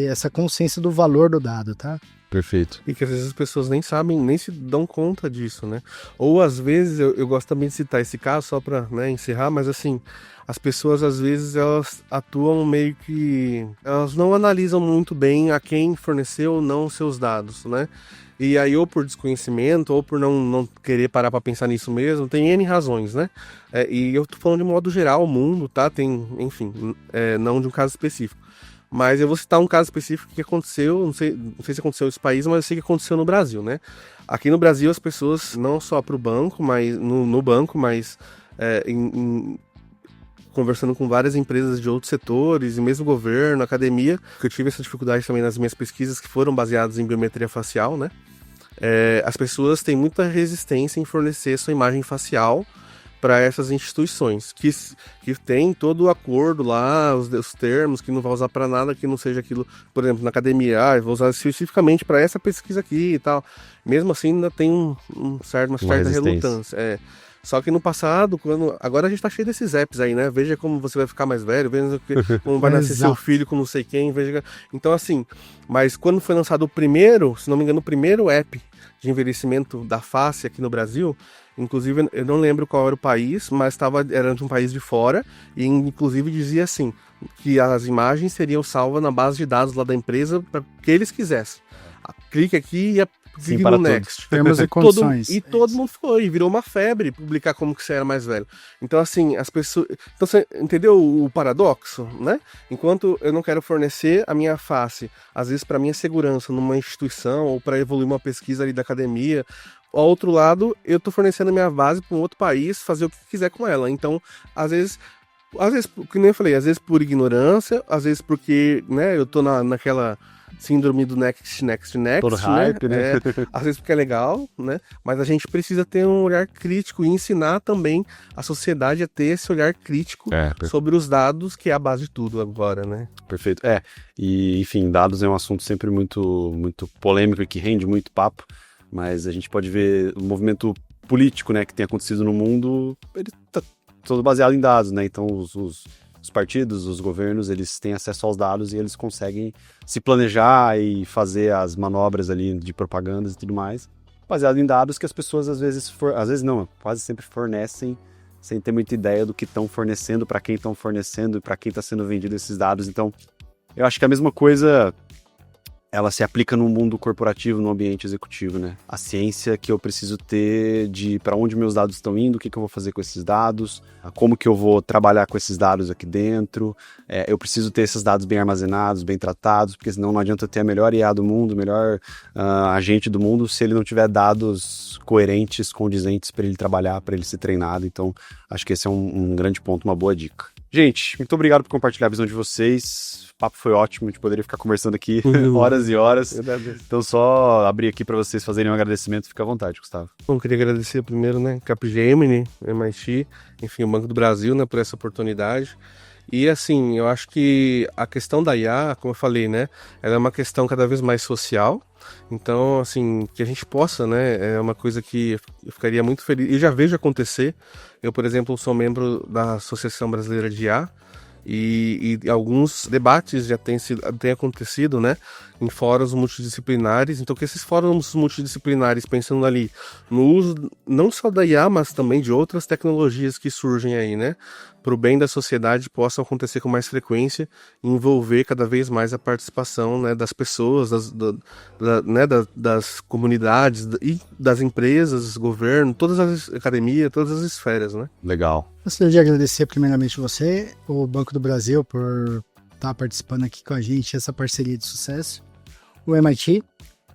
essa consciência do valor do dado, tá? Perfeito. E que às vezes as pessoas nem sabem, nem se dão conta disso, né? Ou às vezes, eu gosto também de citar esse caso só para, né, encerrar, mas assim, as pessoas às vezes elas atuam meio que... Elas não analisam muito bem a quem forneceu ou não os seus dados, né? E aí, ou por desconhecimento, ou por não querer parar para pensar nisso mesmo, tem N razões, né? E eu tô falando de modo geral, o mundo, tá? Tem, enfim, não de um caso específico. Mas eu vou citar um caso específico que aconteceu, não sei se aconteceu nesse país, mas eu sei que aconteceu no Brasil, né? Aqui no Brasil as pessoas, não só para o banco, mas no banco, mas conversando com várias empresas de outros setores, e mesmo governo, academia, que eu tive essa dificuldade também nas minhas pesquisas que foram baseadas em biometria facial, né? As pessoas têm muita resistência em fornecer sua imagem facial para essas instituições, que tem todo o acordo lá, os termos, que não vai usar para nada que não seja aquilo, por exemplo, na academia, vou usar especificamente para essa pesquisa aqui e tal. Mesmo assim, ainda tem uma certa relutância. Só que no passado, agora a gente tá cheio desses apps aí, né? Veja como você vai ficar mais velho, veja como vai nascer seu filho com não sei quem, veja... Então, assim, mas quando foi lançado o primeiro, se não me engano, o primeiro app de envelhecimento da face aqui no Brasil, inclusive eu não lembro qual era o país, mas era de um país de fora, e inclusive dizia assim, que as imagens seriam salvas na base de dados lá da empresa para que eles quisessem. Clique aqui e clique no Next. Termos e condições. Todo mundo foi, virou uma febre publicar como que você era mais velho. Então, assim, as pessoas... Então, você entendeu o paradoxo, né? Enquanto eu não quero fornecer a minha face, às vezes para minha segurança numa instituição ou para evoluir uma pesquisa ali da academia, ao outro lado, eu tô fornecendo a minha base para um outro país fazer o que quiser com ela. Então, às vezes, que nem eu falei, às vezes por ignorância, às vezes porque, né, eu tô naquela síndrome do next, todo hype, né? Às vezes porque é legal, né? Mas a gente precisa ter um olhar crítico e ensinar também a sociedade a ter esse olhar crítico sobre os dados, que é a base de tudo agora, né? Perfeito. E enfim, dados é um assunto sempre muito, muito polêmico e que rende muito papo, mas a gente pode ver o movimento político, né, que tem acontecido no mundo, ele tá todo baseado em dados, né? Então os partidos, os governos, eles têm acesso aos dados e eles conseguem se planejar e fazer as manobras ali de propagandas e tudo mais, baseado em dados que as pessoas quase sempre fornecem sem ter muita ideia do que estão fornecendo, para quem estão fornecendo e para quem está sendo vendido esses dados. Então, eu acho que a mesma coisa ela se aplica no mundo corporativo, no ambiente executivo, né? A ciência que eu preciso ter de para onde meus dados estão indo, o que eu vou fazer com esses dados, como que eu vou trabalhar com esses dados aqui dentro. Eu preciso ter esses dados bem armazenados, bem tratados, porque senão não adianta ter a melhor IA do mundo, o melhor agente do mundo, se ele não tiver dados coerentes, condizentes para ele trabalhar, para ele ser treinado. Então, acho que esse é um grande ponto, uma boa dica. Gente, muito obrigado por compartilhar a visão de vocês. O papo foi ótimo, a gente poderia ficar conversando aqui horas e horas. Então só abrir aqui para vocês fazerem um agradecimento, fica à vontade, Gustavo. Bom, queria agradecer primeiro, né, Capgemini, MIT, enfim, o Banco do Brasil, né, por essa oportunidade. E assim, eu acho que a questão da IA, como eu falei, né, ela é uma questão cada vez mais social. Então, assim, que a gente possa, né, é uma coisa que eu ficaria muito feliz. E já vejo acontecer. Eu, por exemplo, sou membro da Associação Brasileira de IA. E alguns debates já têm acontecido, né, em fóruns multidisciplinares. Então, que esses fóruns multidisciplinares, pensando ali no uso não só da IA, mas também de outras tecnologias que surgem aí, né, para o bem da sociedade, possam acontecer com mais frequência e envolver cada vez mais a participação, né, das pessoas, das comunidades e das empresas, governo, todas as academias, todas as esferas, né? Legal. Gostaria de agradecer primeiramente você, o Banco do Brasil, por estar participando aqui com a gente, essa parceria de sucesso. O MIT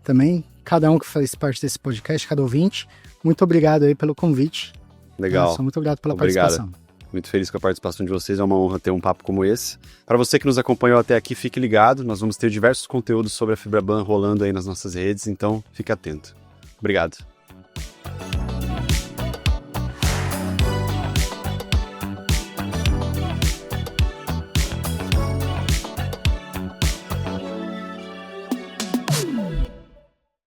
também, cada um que faz parte desse podcast, cada ouvinte. Muito obrigado aí pelo convite. Legal. Sou muito grato pela participação. Muito feliz com a participação de vocês, é uma honra ter um papo como esse. Para você que nos acompanhou até aqui, fique ligado, nós vamos ter diversos conteúdos sobre a FebraBan rolando aí nas nossas redes, então fique atento. Obrigado.